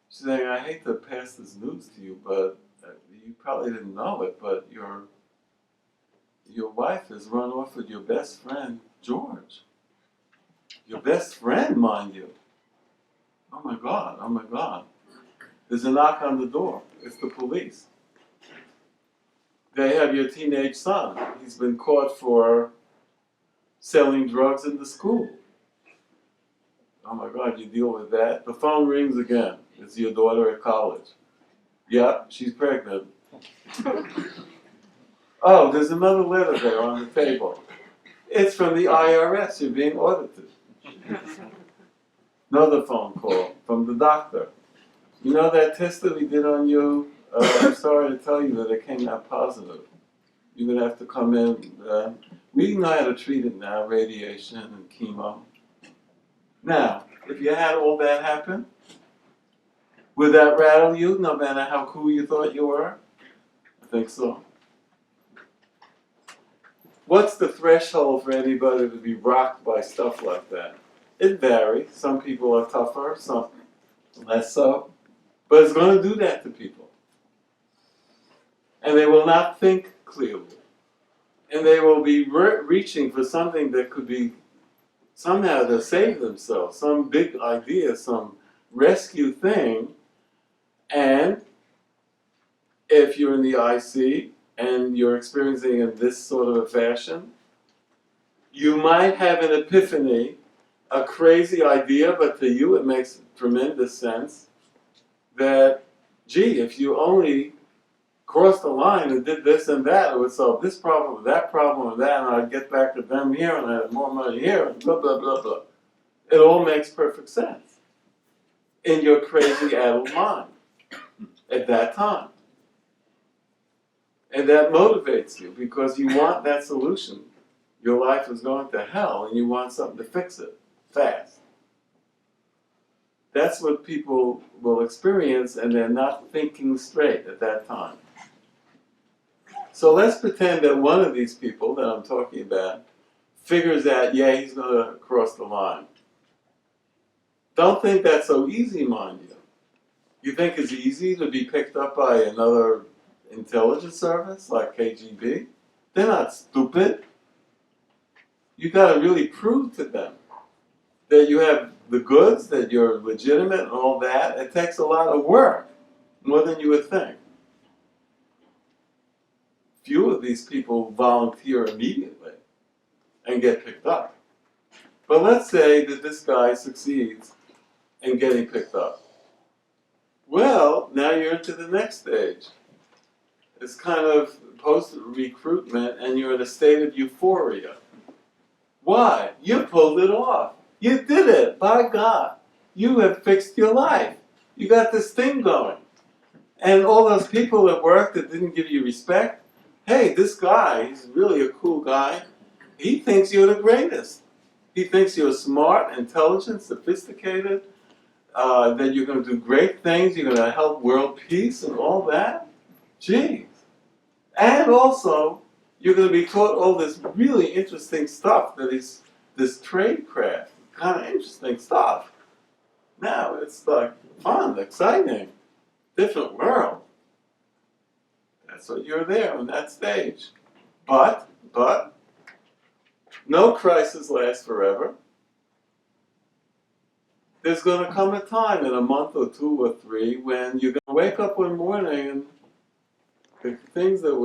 She's saying, I hate to pass this news to you, but you probably didn't know it, but your wife has run off with your best friend, George. Your best friend, mind you. Oh my God. There's a knock on the door. It's the police. They have your teenage son. He's been caught for selling drugs in the school. Oh my God, you deal with that? The phone rings again. It's your daughter at college. Yeah, she's pregnant. Oh, there's another letter there on the table. It's from the IRS. You're being audited. Another phone call from the doctor. You know that test that we did on you? I'm sorry to tell you that it came out positive. You're going to have to come in. We know how to treat it now, radiation and chemo. Now, if you had all that happen, would that rattle you, no matter how cool you thought you were? I think so. What's the threshold for anybody to be rocked by stuff like that? It varies. Some people are tougher, some less so. But it's going to do that to people. And they will not think clearly. And they will be reaching for something that could be somehow to save themselves, some big idea, some rescue thing. And if you're in the IC and you're experiencing in this sort of a fashion, you might have an epiphany, a crazy idea, but to you it makes tremendous sense that, gee, if you only crossed the line and did this and that, it would solve this problem, that, and I'd get back to them here, and I have more money here, and blah, blah, blah, blah. It all makes perfect sense in your crazy adult mind at that time. And that motivates you because you want that solution. Your life is going to hell and you want something to fix it fast. That's what people will experience, and they're not thinking straight at that time. So let's pretend that one of these people that I'm talking about figures out, yeah, he's going to cross the line. Don't think that's so easy, mind you. You think it's easy to be picked up by another intelligence service like KGB? They're not stupid. You got to really prove to them that you have the goods, that you're legitimate and all that. It takes a lot of work, more than you would think. Few of these people volunteer immediately and get picked up. But let's say that this guy succeeds in getting picked up. Well, now you're into the next stage. It's kind of post-recruitment and you're in a state of euphoria. Why? You pulled it off. You did it, by God. You have fixed your life. You got this thing going. And all those people at work that didn't give you respect, hey, this guy, he's really a cool guy. He thinks you're the greatest. He thinks you're smart, intelligent, sophisticated, that you're going to do great things, you're going to help world peace and all that. Geez. And also, you're going to be taught all this really interesting stuff that is this trade craft, kind of interesting stuff. Now it's like fun, exciting, different world. That's what you're there on that stage. But, no crisis lasts forever. There's going to come a time in a month or 2 or 3 when you're going to wake up one morning and the things that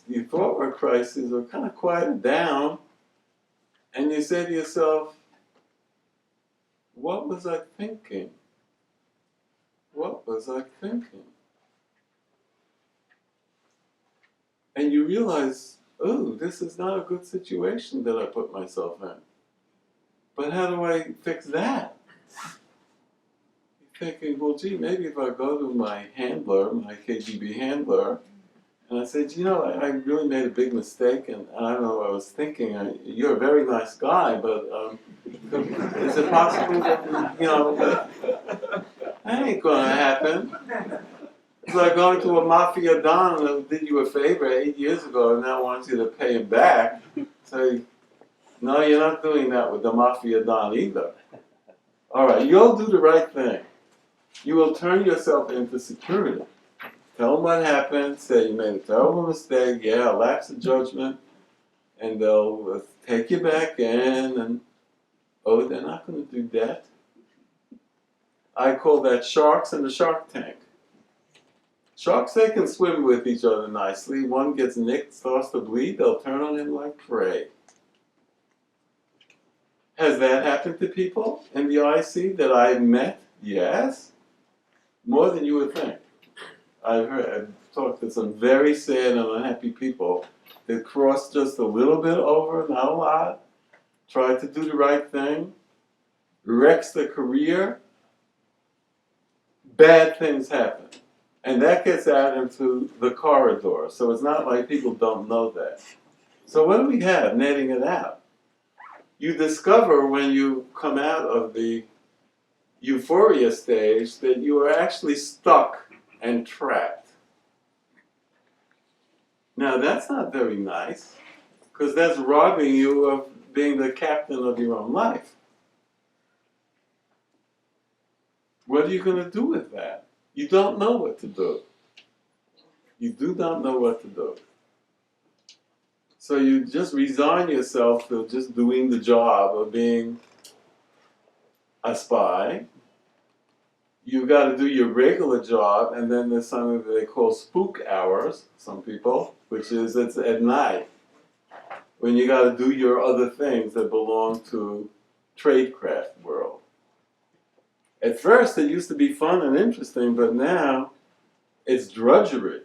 you thought were crises are kind of quieted down, and you say to yourself, what was I thinking? What was I thinking? And you realize, oh, this is not a good situation that I put myself in. But how do I fix that? You're thinking, well, gee, maybe if I go to my handler, my KGB handler, and I said, you know, I really made a big mistake, and I don't know what I was thinking. You're a very nice guy, but is it possible that, you know, that ain't gonna happen. It's like going to a mafia don that did you a favor 8 years ago and now wants you to pay him back. So, no, you're not doing that with the mafia don either. All right, you'll do the right thing. You will turn yourself into security. Tell them what happened, say you made a terrible mistake, yeah, lapse of judgment, and they'll take you back in, and oh, they're not going to do that. I call that sharks in the shark tank. Sharks, they can swim with each other nicely. One gets nicked, starts to bleed, they'll turn on him like prey. Has that happened to people in the IC that I've met? Yes. More than you would think. I've talked to some very sad and unhappy people that crossed just a little bit over, not a lot, tried to do the right thing, wrecks their career, bad things happen. And that gets out into the corridor. So it's not like people don't know that. So what do we have netting it out? You discover when you come out of the euphoria stage that you are actually stuck and trapped. Now that's not very nice, because that's robbing you of being the captain of your own life. What are you going to do with that? You don't know what to do. You do not know what to do. So you just resign yourself to just doing the job of being a spy. You've got to do your regular job, and then there's something that they call spook hours, some people, which is it's at night, when you got to do your other things that belong to tradecraft world. At first it used to be fun and interesting, but now it's drudgery.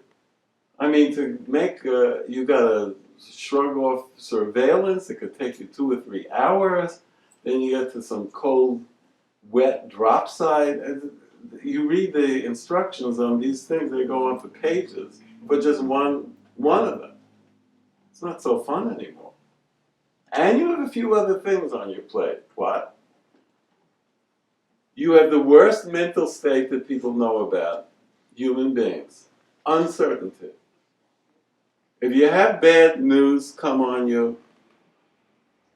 I mean, to make, you got to shrug off surveillance, it could take you 2 or 3 hours, then you get to some cold, wet drop site. You read the instructions on these things, they go on for pages, but just one of them. It's not so fun anymore. And you have a few other things on your plate. What? You have the worst mental state that people know about, human beings. Uncertainty. If you have bad news come on you,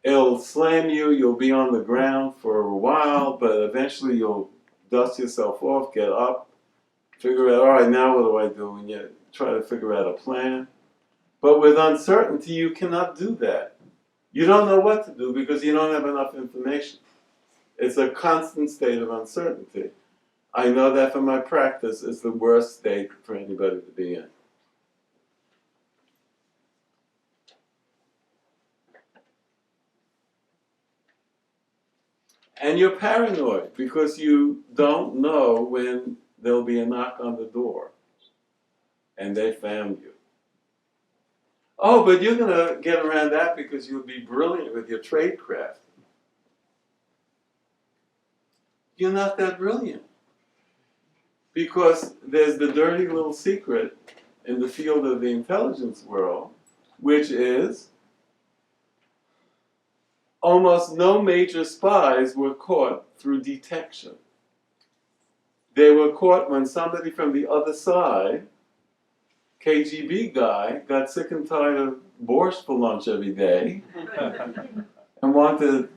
it'll slam you, you'll be on the ground for a while, but eventually you'll dust yourself off, get up, figure out, all right, now what do I do? And you try to figure out a plan. But with uncertainty, you cannot do that. You don't know what to do because you don't have enough information. It's a constant state of uncertainty. I know that from my practice, it's the worst state for anybody to be in. And you're paranoid because you don't know when there'll be a knock on the door and they found you. Oh, but you're going to get around that because you'll be brilliant with your tradecraft. You're not that brilliant. Because there's the dirty little secret in the field of the intelligence world, which is almost no major spies were caught through detection. They were caught when somebody from the other side, KGB guy, got sick and tired of borscht for lunch every day and wanted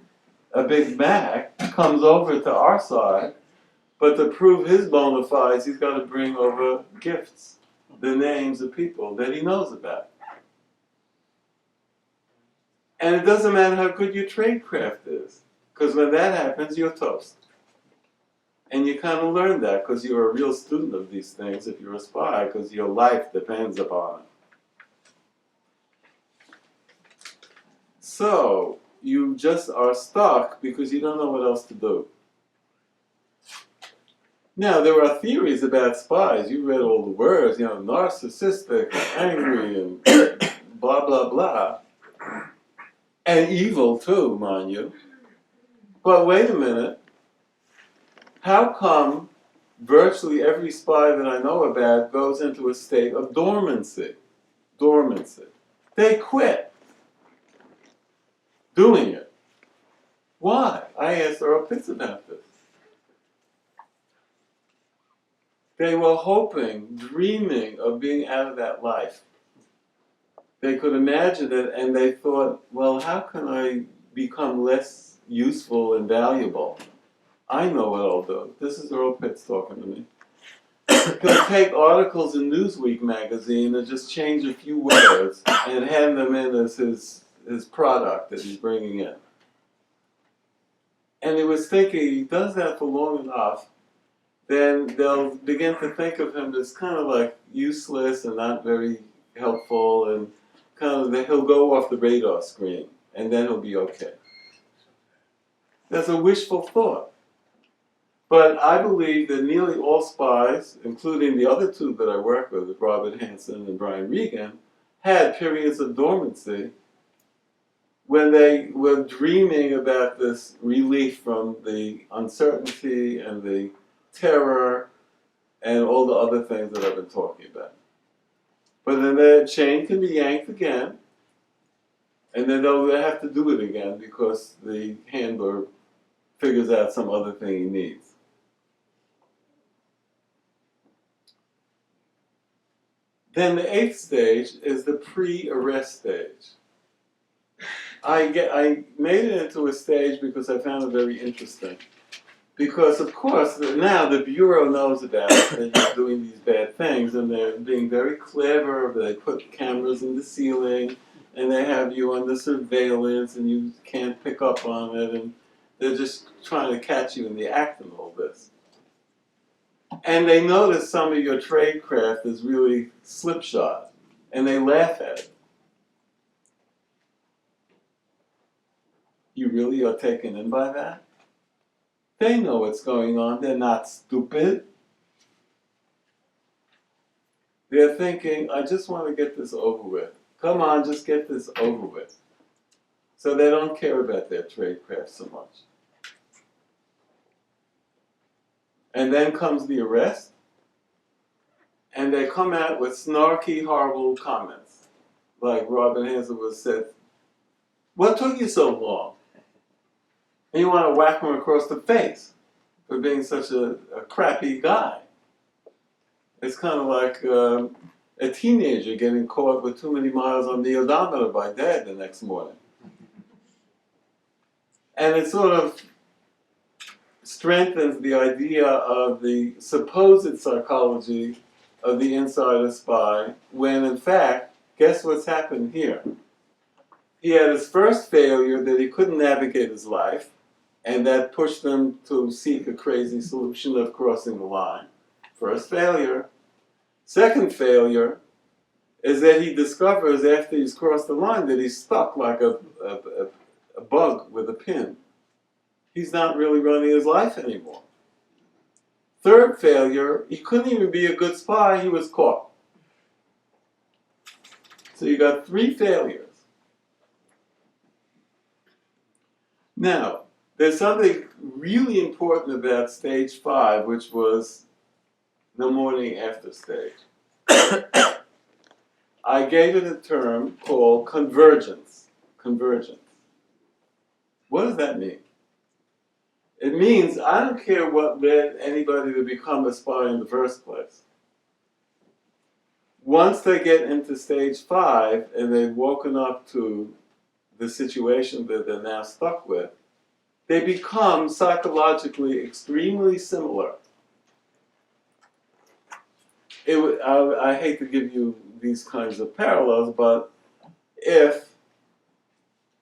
a Big Mac, comes over to our side, but to prove his bona fides, he's got to bring over gifts, the names of people that he knows about. And it doesn't matter how good your tradecraft is, because when that happens, you're toast. And you kind of learn that because you're a real student of these things if you're a spy, because your life depends upon it. So, you just are stuck because you don't know what else to do. Now, there are theories about spies. You read all the words, you know, narcissistic, and angry, and blah, blah, blah. And evil too, mind you. But wait a minute, how come virtually every spy that I know about goes into a state of dormancy? Dormancy. They quit doing it. Why? I asked Earl Pitts about this. They were hoping, dreaming of being out of that life. They could imagine it, and they thought, well, how can I become less useful and valuable? I know what I'll do. This is Earl Pitts talking to me. He'll take articles in Newsweek magazine and just change a few words and hand them in as his product that he's bringing in. And he was thinking, he does that for long enough, then they'll begin to think of him as kind of like useless and not very helpful, and kind of he'll go off the radar screen, and then he'll be okay. That's a wishful thought. But I believe that nearly all spies, including the other two that I work with, Robert Hanssen and Brian Regan, had periods of dormancy when they were dreaming about this relief from the uncertainty and the terror and all the other things that I've been talking about. But then the chain can be yanked again, and then they'll have to do it again because the handler figures out some other thing he needs. Then the eighth stage is the pre-arrest stage. I made it into a stage because I found it very interesting. Because, of course, now the Bureau knows about it, that you're doing these bad things, and they're being very clever. They put cameras in the ceiling, and they have you under surveillance, and you can't pick up on it, and they're just trying to catch you in the act of all this. And they notice some of your tradecraft is really slipshod, and they laugh at it. You really are taken in by that? They know what's going on. They're not stupid. They're thinking, I just want to get this over with. Come on, just get this over with. So they don't care about their tradecraft so much. And then comes the arrest, and they come out with snarky, horrible comments. Like Robert Hanssen was said, what took you so long? And you want to whack him across the face for being such a crappy guy. It's kind of like a teenager getting caught with too many miles on the odometer by dad the next morning. And it sort of strengthens the idea of the supposed psychology of the insider spy, when in fact, guess what's happened here? He had his first failure that he couldn't navigate his life, and that pushed him to seek a crazy solution of crossing the line. First failure. Second failure is that he discovers after he's crossed the line that he's stuck like a bug with a pin. He's not really running his life anymore. Third failure, he couldn't even be a good spy, he was caught. So you got 3 failures. Now, there's something really important about stage 5, which was the morning after stage. I gave it a term called convergence. Convergence. What does that mean? It means I don't care what led anybody to become a spy in the first place. Once they get into stage 5 and they've woken up to the situation that they're now stuck with, they become psychologically extremely similar. I hate to give you these kinds of parallels, but if,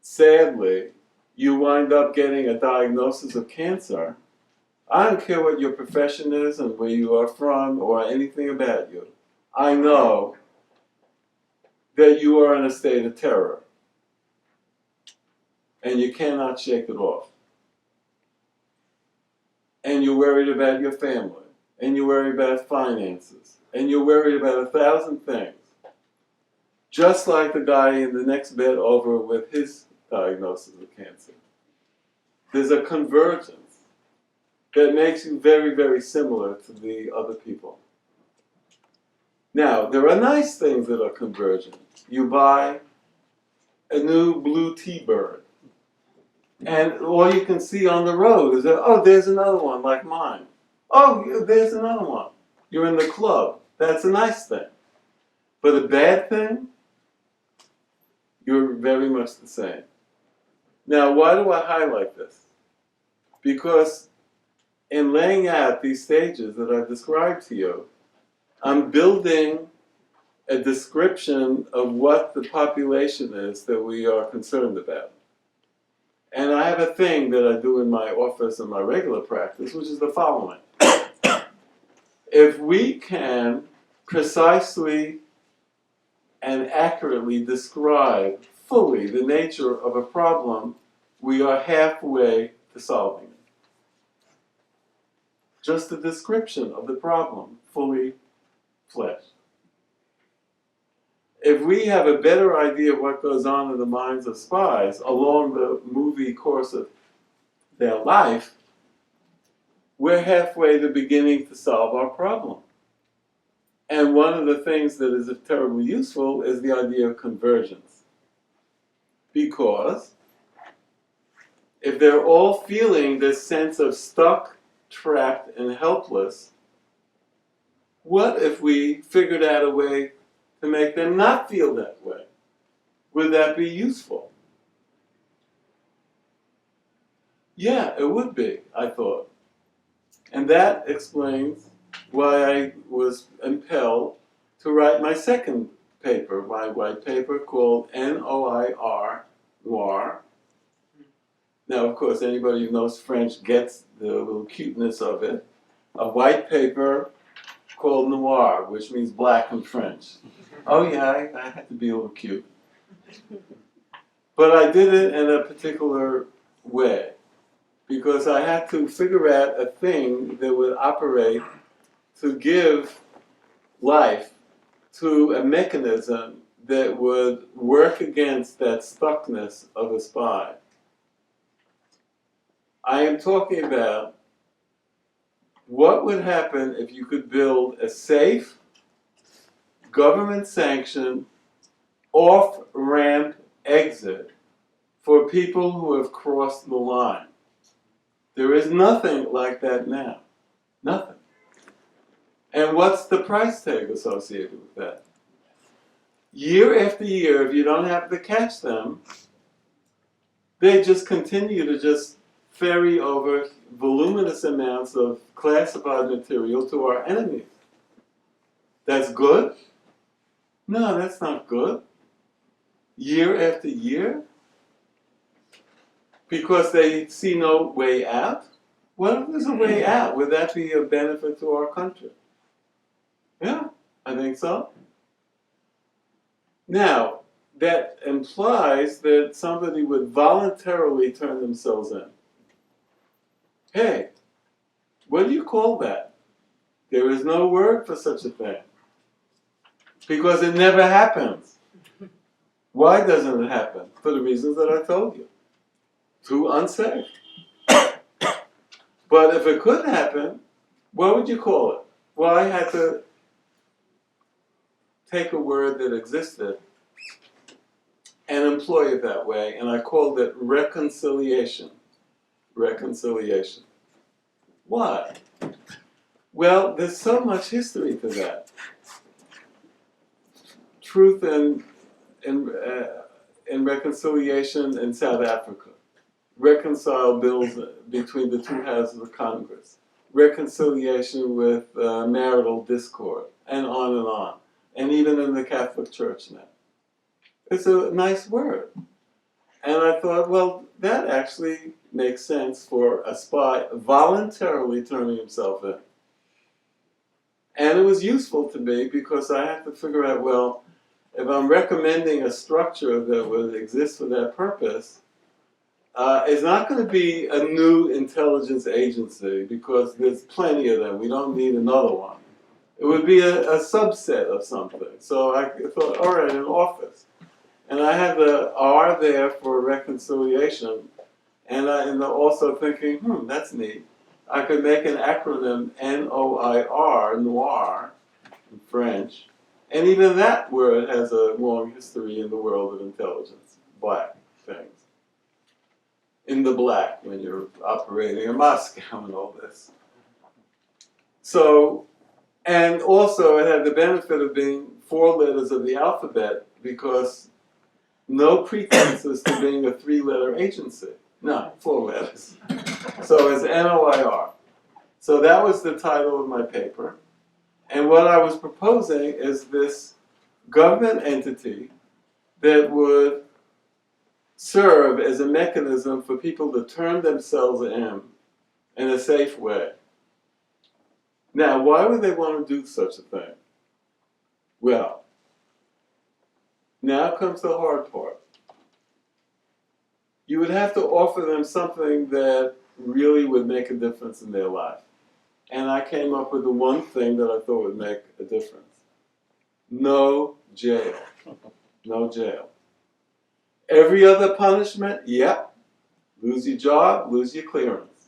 sadly, you wind up getting a diagnosis of cancer, I don't care what your profession is and where you are from or anything about you. I know that you are in a state of terror, and you cannot shake it off. And you're worried about your family, and you're worried about finances, and you're worried about 1,000 things. Just like the guy in the next bed over with his diagnosis of cancer. there's a convergence that makes you very, very similar to the other people. Now, there are nice things that are convergent. You buy a new blue T-bird, and all you can see on the road is that, oh, there's another one like mine. Oh, there's another one. You're in the club. That's a nice thing. But a bad thing, you're very much the same. Now, why do I highlight this? Because in laying out these stages that I've described to you, I'm building a description of what the population is that we are concerned about. And I have a thing that I do in my office and my regular practice, which is the following. If we can precisely and accurately describe fully the nature of a problem, we are halfway to solving it. Just a description of the problem, fully fleshed. If we have a better idea of what goes on in the minds of spies along the movie course of their life, we're halfway to beginning to solve our problem. And one of the things that is terribly useful is the idea of convergence. Because if they're all feeling this sense of stuck, trapped, and helpless, what if we figured out a way to make them not feel that way? Would that be useful? Yeah, it would be, I thought. And that explains why I was impelled to write my second paper, my white paper called NOIR, Noir. Now, of course, anybody who knows French gets the little cuteness of it. A white paper called Noir, which means black in French. Oh yeah, I had to be a little cute. But I did it in a particular way, because I had to figure out a thing that would operate to give life to a mechanism that would work against that stuckness of a spy. I am talking about what would happen if you could build a safe, government-sanctioned, off-ramp exit for people who have crossed the line. There is nothing like that now. Nothing. And what's the price tag associated with that? Year after year, if you don't have to catch them, they just continue to just ferry over voluminous amounts of classified material to our enemies. That's good? No, that's not good. Year after year? Because they see no way out? What if there's a way out? Would that be a benefit to our country? Yeah, I think so. Now, that implies that somebody would voluntarily turn themselves in. Hey, what do you call that? There is no word for such a thing. Because it never happens. Why doesn't it happen? For the reasons that I told you. Too unsafe. But if it could happen, what would you call it? Well, I had to take a word that existed and employ it that way, and I called it reconciliation. Reconciliation. Why? Well, there's so much history to that. Truth and reconciliation in South Africa. Reconcile bills between the two houses of Congress. Reconciliation with marital discord, and on and on. And even in the Catholic Church now. It's a nice word. And I thought, well, that actually makes sense for a spy voluntarily turning himself in. And it was useful to me because I had to figure out, well, if I'm recommending a structure that would exist for that purpose, it's not going to be a new intelligence agency because there's plenty of them. We don't need another one. It would be a subset of something. So I thought, all right, an office. And I had the R there for reconciliation And I'm also thinking, that's neat. I could make an acronym NOIR, noir, in French. And even that word has a long history in the world of intelligence. Black things. In the black when you're operating in Moscow and all this. So, and also it had the benefit of being 4 letters of the alphabet because no pretenses to being a 3-letter agency. No, 4 letters. So it's NOIR. So that was the title of my paper. And what I was proposing is this government entity that would serve as a mechanism for people to turn themselves in a safe way. Now, why would they want to do such a thing? Well, now comes the hard part. You would have to offer them something that really would make a difference in their life. And I came up with the one thing that I thought would make a difference. No jail. No jail. Every other punishment, yep. Lose your job, lose your clearance.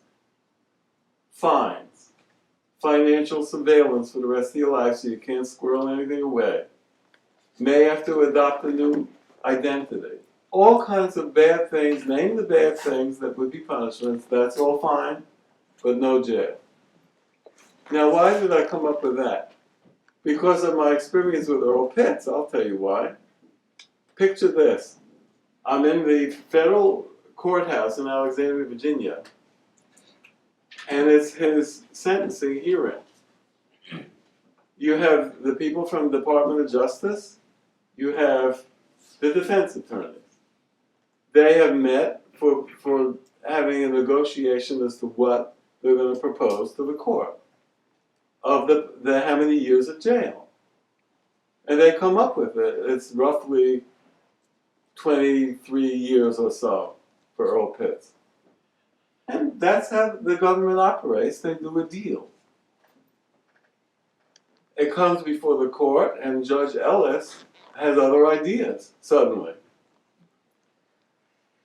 Fines. Financial surveillance for the rest of your life so you can't squirrel anything away. May have to adopt a new identity. All kinds of bad things, name the bad things that would be punishments, that's all fine, but no jail. Now, why did I come up with that? Because of my experience with Earl Pitts, I'll tell you why. Picture this. I'm in the federal courthouse in Alexandria, Virginia, and it's his sentencing hearing. You have the people from the Department of Justice, you have the defense attorneys. They have met for having a negotiation as to what they're going to propose to the court of the how many years of jail. And they come up with it. It's roughly 23 years or so for Earl Pitts. And that's how the government operates. They do a deal. It comes before the court, and Judge Ellis has other ideas, suddenly.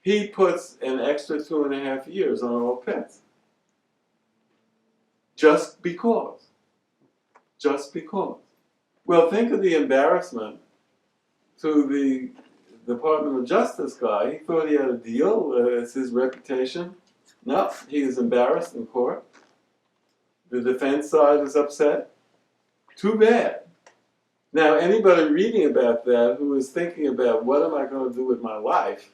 He puts an extra 2.5 years on Earl Pitts. Just because. Just because. Well, think of the embarrassment to the Department of Justice guy. He thought he had a deal. It's his reputation. No, he is embarrassed in court. The defense side is upset. Too bad. Now, anybody reading about that who is thinking about what am I going to do with my life,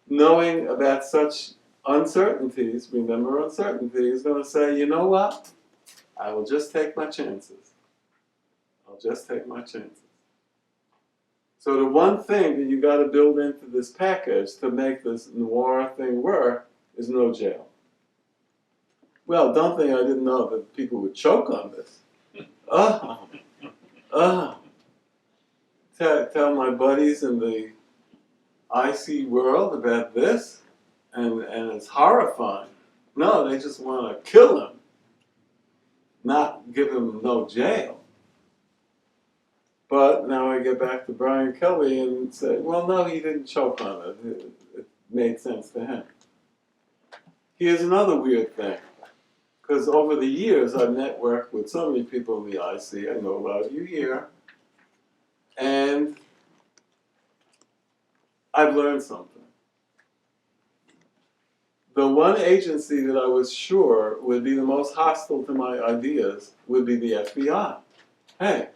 knowing about such uncertainties, remember uncertainty, is going to say, you know what? I will just take my chances. I'll just take my chances. So the one thing that you got to build into this package to make this noir thing work is no jail. Well, don't think I didn't know that people would choke on this. Tell my buddies in the IC world about this, and it's horrifying. No, they just want to kill him, not give him no jail. But now I get back to Brian Kelley and say, well, no, he didn't choke on it. It made sense to him. Here's another weird thing. Because over the years, I've networked with so many people in the IC. I know a lot of you here. And I've learned something. The one agency that I was sure would be the most hostile to my ideas would be the FBI. Hey,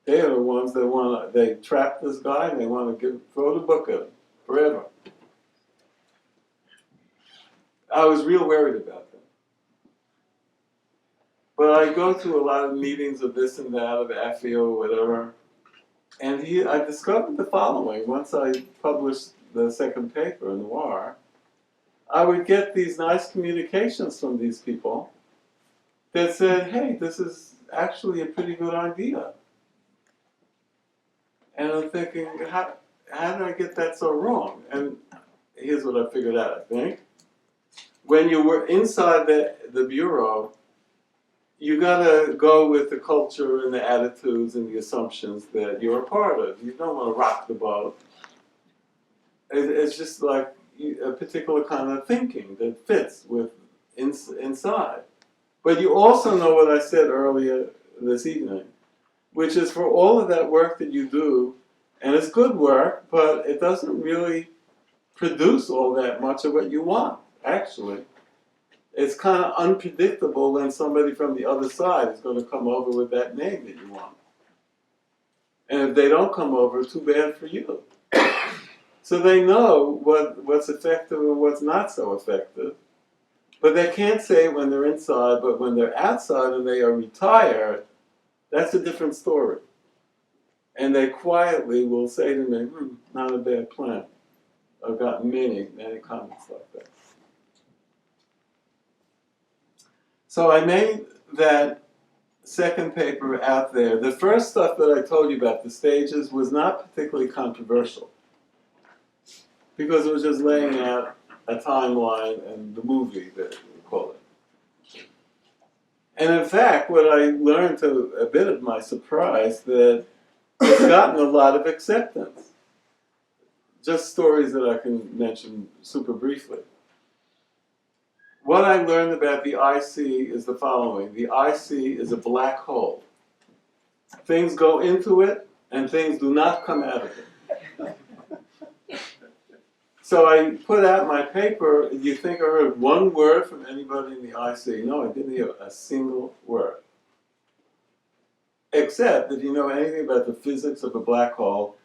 they are the ones that they trap this guy and they want to throw the book at him forever. I was real worried about that. But I go to a lot of meetings of this and that, of AFIO or whatever, and I discovered the following. Once I published the second paper in NOIR, I would get these nice communications from these people that said, hey, this is actually a pretty good idea. And I'm thinking, how did I get that so wrong? And here's what I figured out, I think. When you were inside the bureau, you gotta go with the culture and the attitudes and the assumptions that you're a part of. You don't want to rock the boat. It's just like a particular kind of thinking that fits with inside. But you also know what I said earlier this evening, which is for all of that work that you do, and it's good work, but it doesn't really produce all that much of what you want, actually. It's kind of unpredictable when somebody from the other side is going to come over with that name that you want. And if they don't come over, too bad for you. So they know what's effective and what's not so effective. But they can't say it when they're inside, but when they're outside and they are retired, that's a different story. And they quietly will say to me, not a bad plan. I've got many comments like that. So I made that second paper out there. The first stuff that I told you about, the stages, was not particularly controversial, because it was just laying out a timeline and the movie that we call it. And in fact, what I learned, to a bit of my surprise, that it's gotten a lot of acceptance. Just stories that I can mention super briefly. What I learned about the IC is the following. The IC is a black hole. Things go into it, and things do not come out of it. So I put out my paper. You think I heard one word from anybody in the IC? No, I didn't hear a single word. Except, if you know anything about the physics of a black hole,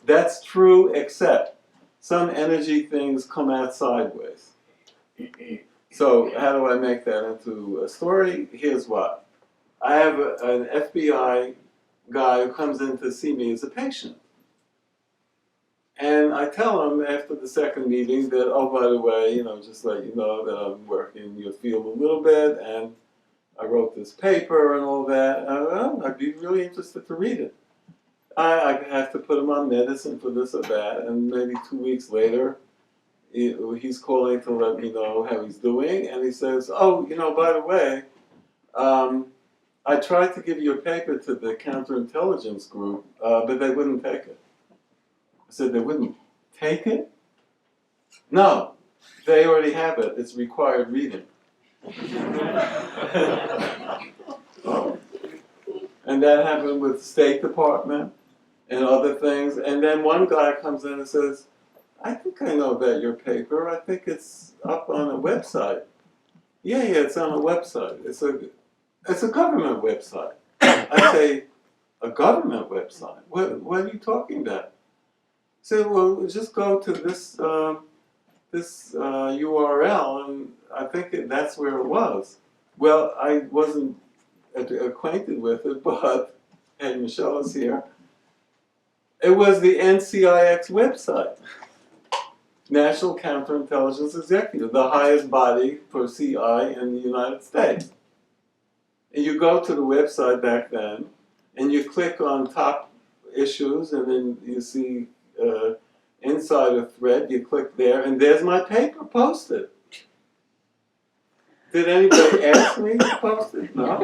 that's true, except some energy things come out sideways. So how do I make that into a story? Here's what. I have an FBI guy who comes in to see me as a patient. And I tell him after the second meeting that, oh, by the way, just let you know that I'm working in your field a little bit, and I wrote this paper and all that. I'd be really interested to read it. I have to put him on medicine for this or that, and maybe 2 weeks later, he's calling to let me know how he's doing, and he says, oh, by the way, I tried to give you a paper to the counterintelligence group, but they wouldn't take it. I said, they wouldn't take it? No, they already have it. It's required reading. Oh. And that happened with State Department and other things. And then one guy comes in and says, I think I know about your paper. I think it's up on a website. Yeah, it's on a website. It's a government website. I say, a government website? What are you talking about? I said, well, just go to this URL, and I think that's where it was. Well, I wasn't acquainted with it, but, and Michelle is here, it was the NCIX website. National Counterintelligence Executive, the highest body for CI in the United States. And you go to the website back then, and you click on top issues, and then you see insider thread, you click there, and there's my paper posted. Did anybody ask me to post it? No.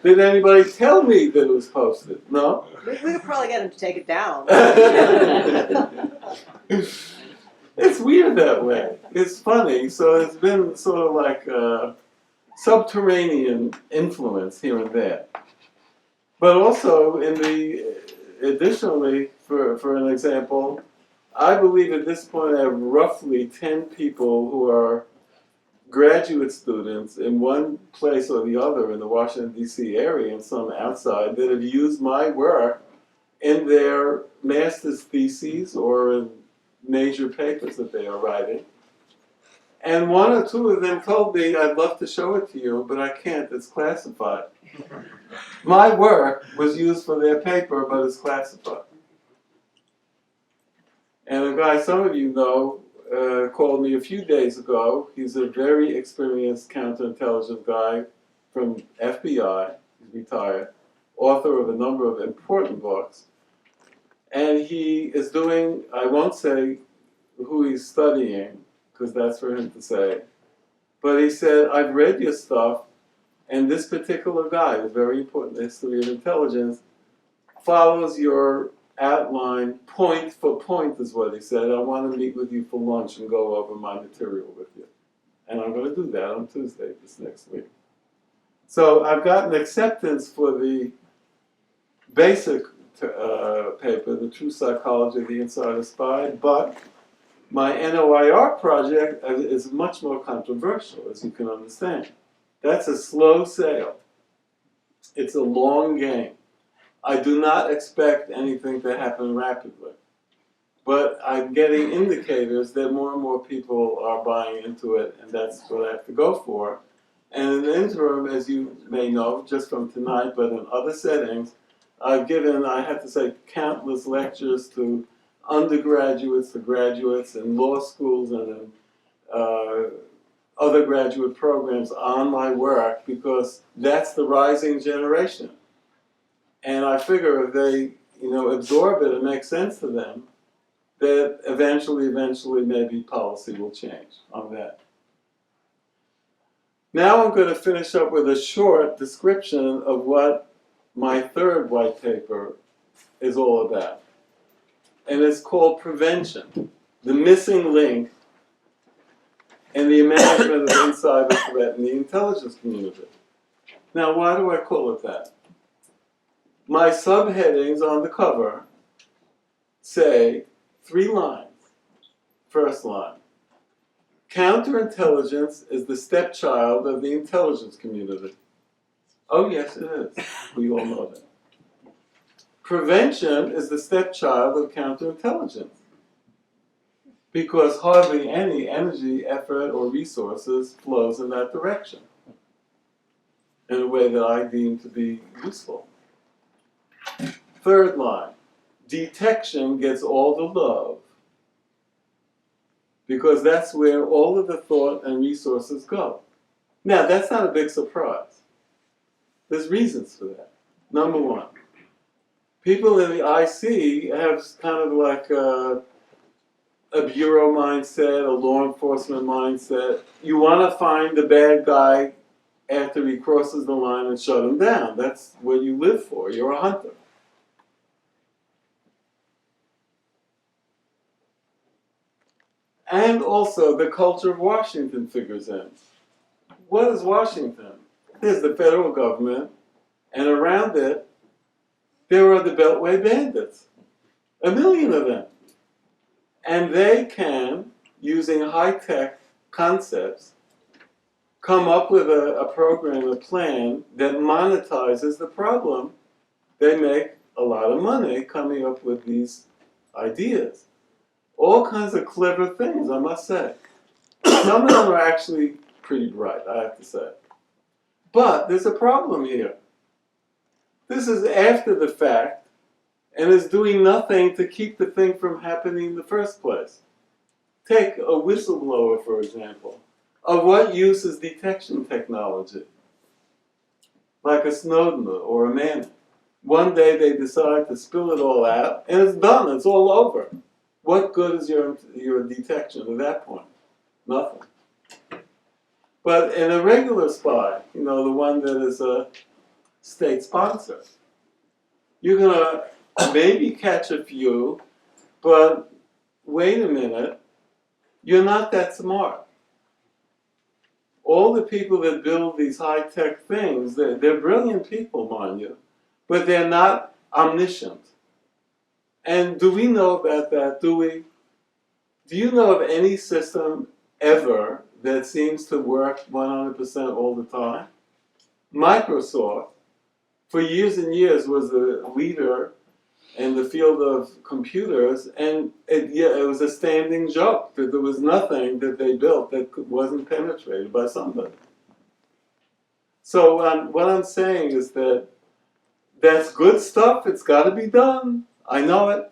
Did anybody tell me that it was posted? No. We could probably get him to take it down. It's weird that way. It's funny. So it's been sort of like a subterranean influence here and there. But also, additionally, for an example, I believe at this point I have roughly 10 people who are graduate students in one place or the other in the Washington, D.C. area and some outside that have used my work in their master's theses or in major papers that they are writing. And one or two of them told me, I'd love to show it to you, but I can't, it's classified. My work was used for their paper, but it's classified. And a guy some of you know called me a few days ago. He's a very experienced counterintelligence guy from FBI. He's retired, author of a number of important books. And he is doing, I won't say who he's studying, because that's for him to say, but he said, I've read your stuff, and this particular guy, who's very important in the history of intelligence, follows your outline point for point is what he said. I want to meet with you for lunch and go over my material with you. And I'm going to do that on Tuesday this next week. So I've gotten acceptance for the basic paper, The True Psychology of the Insider Spy, but my NOIR project is much more controversial, as you can understand. That's a slow sale. It's a long game. I do not expect anything to happen rapidly. But I'm getting indicators that more and more people are buying into it, and that's what I have to go for. And in the interim, as you may know, just from tonight, but in other settings, I've given, I have to say, countless lectures to undergraduates, to graduates in law schools and in other graduate programs on my work, because that's the rising generation. And I figure if they, absorb it and make sense to them, that eventually, maybe policy will change on that. Now I'm going to finish up with a short description of what my third white paper is all about. And it's called Prevention, the Missing Link in the Management of Insider Threat in the Intelligence Community. Now, why do I call it that? My subheadings on the cover say 3 lines. First line: counterintelligence is the stepchild of the intelligence community. Oh yes, it is. We all know that. Prevention is the stepchild of counterintelligence, because hardly any energy, effort, or resources flows in that direction in a way that I deem to be useful. Third line: detection gets all the love, because that's where all of the thought and resources go. Now, that's not a big surprise. There's reasons for that. Number one, people in the IC have kind of like a bureau mindset, a law enforcement mindset. You want to find the bad guy after he crosses the line and shut him down. That's what you live for. You're a hunter. And also, the culture of Washington figures in. What is Washington? There's the federal government, and around it, there are the Beltway bandits. 1 million of them. And they can, using high-tech concepts, come up with a program, a plan that monetizes the problem. They make a lot of money coming up with these ideas. All kinds of clever things, I must say. Some of them are actually pretty bright, I have to say. But there's a problem here. This is after the fact, and is doing nothing to keep the thing from happening in the first place. Take a whistleblower, for example. Of what use is detection technology? Like a Snowden or a Manning. One day they decide to spill it all out, and it's done, it's all over. What good is your detection at that point? Nothing. But in a regular spy, the one that is a state sponsor, you're going to maybe catch a few, but wait a minute, you're not that smart. All the people that build these high-tech things, they're brilliant people, mind you, but they're not omniscient. And do we know about that? Do you know of any system ever that seems to work 100% all the time? Microsoft, for years and years, was the leader in the field of computers, and it was a standing joke that there was nothing that they built that wasn't penetrated by somebody. So what I'm saying is that that's good stuff. It's got to be done. I know it.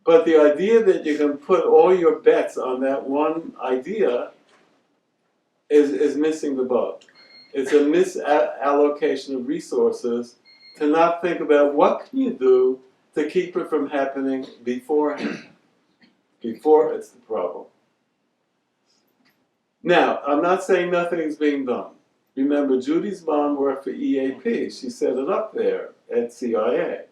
But the idea that you can put all your bets on that one idea is missing the boat. It's a misallocation of resources to not think about what can you do to keep it from happening beforehand, before it's the problem. Now, I'm not saying nothing's being done. Remember, Judy's mom worked for EAP. She set it up there at CIA.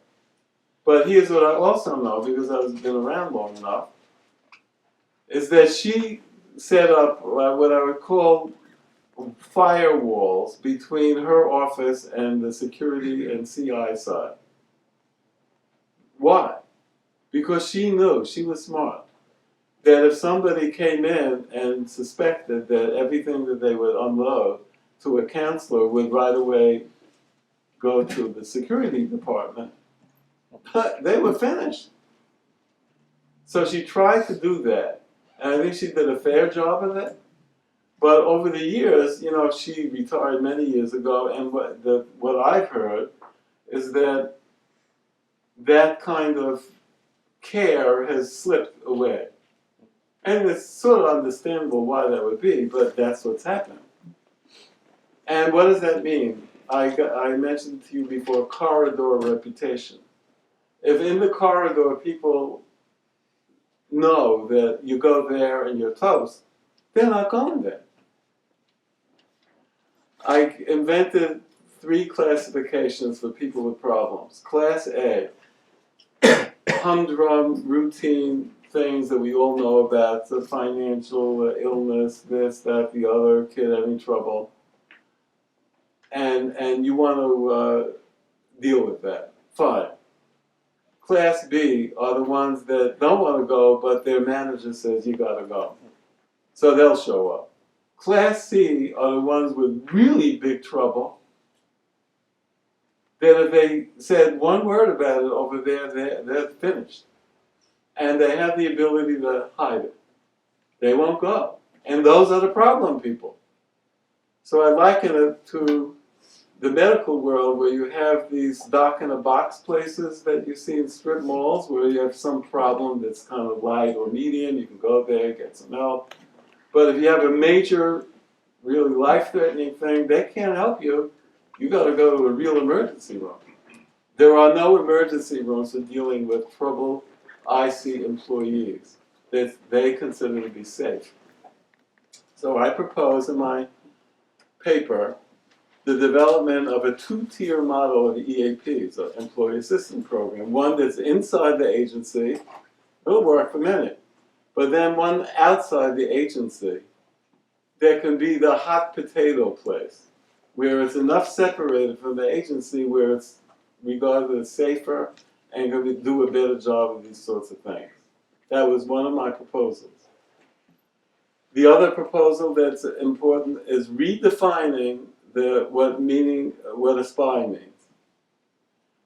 But here's what I also know, because I've been around long enough, is that she set up what I would call firewalls between her office and the security and CI side. Why? Because she knew, she was smart, that if somebody came in and suspected that everything that they would unload to a counselor would right away go to the security department, they were finished. So she tried to do that, and I think she did a fair job of it. But over the years, you know, she retired many years ago, and what I've heard is that that kind of care has slipped away. And it's sort of understandable why that would be, but that's what's happened. And what does that mean? I mentioned to you before, corridor reputation. If in the corridor people know that you go there and you're toast, they're not going there. I invented 3 classifications for people with problems. Class A, humdrum, routine things that we all know about, the financial illness, this, that, the other, kid having trouble. And you want to deal with that. Fine. Class B are the ones that don't want to go, but their manager says you got to go. So they'll show up. Class C are the ones with really big trouble, that if they said one word about it over there, they're finished. And they have the ability to hide it. They won't go. And those are the problem people. So I liken it to the medical world, where you have these dock-in-a-box places that you see in strip malls, where you have some problem that's kind of light or medium, you can go there, get some help. But if you have a major, really life-threatening thing, they can't help you. You got to go to a real emergency room. There are no emergency rooms for dealing with troubled IC employees that they consider to be safe. So I propose in my paper the development of a 2-tier model of EAP, so Employee Assistance Program. One that's inside the agency, it'll work for many. But then one outside the agency, there can be the hot potato place, where it's enough separated from the agency where it's regarded as safer and can do a better job of these sorts of things. That was one of my proposals. The other proposal that's important is redefining what a spy means.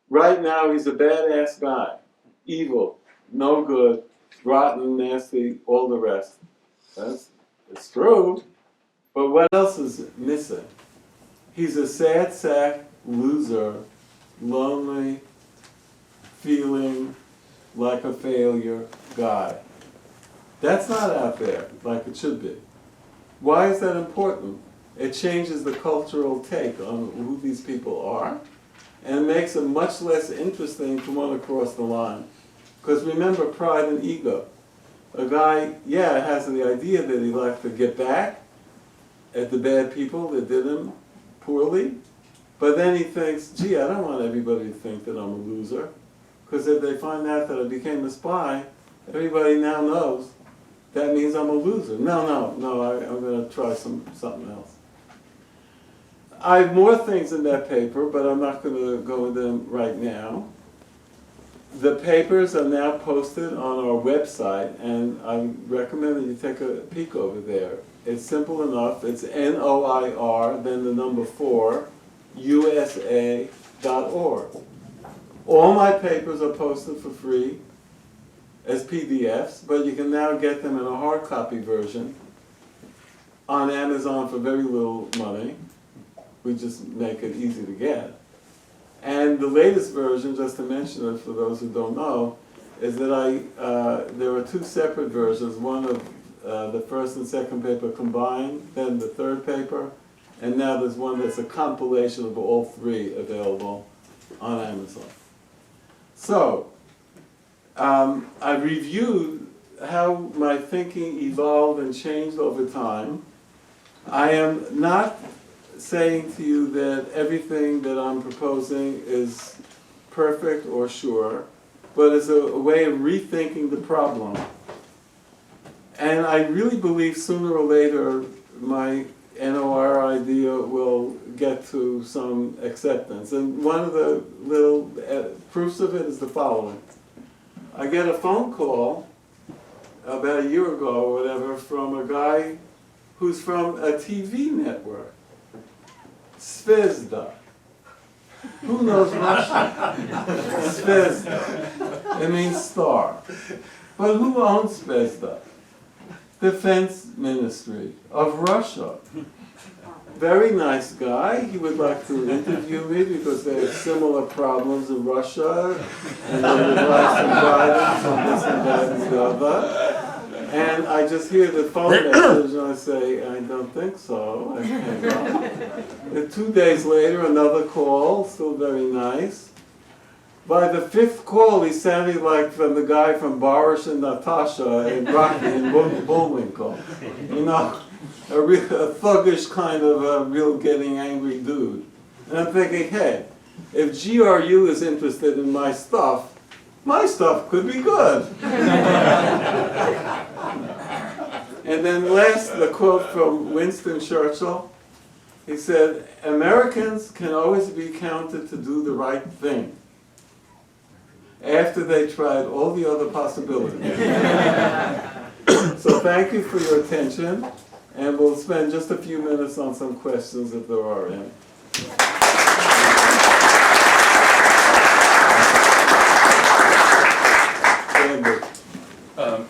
Right now he's a badass guy, evil, no good, rotten, nasty, all the rest. It's true, but what else is missing? He's a sad sack, loser, lonely, feeling like a failure guy. That's not out there like it should be. Why is that important? It changes the cultural take on who these people are, and it makes it much less interesting to want to cross the line. Because remember, pride and ego. A guy, has the idea that he likes to get back at the bad people that did him poorly, but then he thinks, gee, I don't want everybody to think that I'm a loser, because if they find out that I became a spy, everybody now knows that means I'm a loser. No, I'm going to try something else. I have more things in that paper, but I'm not going to go into them right now. The papers are now posted on our website, and I recommend that you take a peek over there. It's simple enough. It's NOIR, then the number 4, USA.org. All my papers are posted for free as PDFs, but you can now get them in a hard copy version on Amazon for very little money. We just make it easy to get. And the latest version, just to mention it for those who don't know, is that there are 2 separate versions, one of the first and second paper combined, then the third paper, and now there's one that's a compilation of all 3 available on Amazon. So, I reviewed how my thinking evolved and changed over time. I am not saying to you that everything that I'm proposing is perfect or sure. but as a way of rethinking the problem. And I really believe sooner or later my NOIR idea will get to some acceptance. And one of the little proofs of it is the following. I get a phone call about a year ago or whatever from a guy who's from a TV network. Zvezda. Who knows Russian? Zvezda. It means star. But who owns Zvezda? Defense Ministry of Russia. Very nice guy. He would like to interview me because there are similar problems in Russia, and they would like some guidance on this and that and the other. And I just hear the phone message and I say, I don't think so. I hang up. And 2 days later, another call, still very nice. By the fifth call, he sounded like from the guy from Boris and Natasha in Rocky and Bullwinkle. You know, a thuggish kind of a real getting angry dude. And I'm thinking, hey, if GRU is interested in my stuff could be good. And then last, the quote from Winston Churchill. He said, Americans can always be counted to do the right thing after they tried all the other possibilities. So thank you for your attention, and we'll spend just a few minutes on some questions if there are any.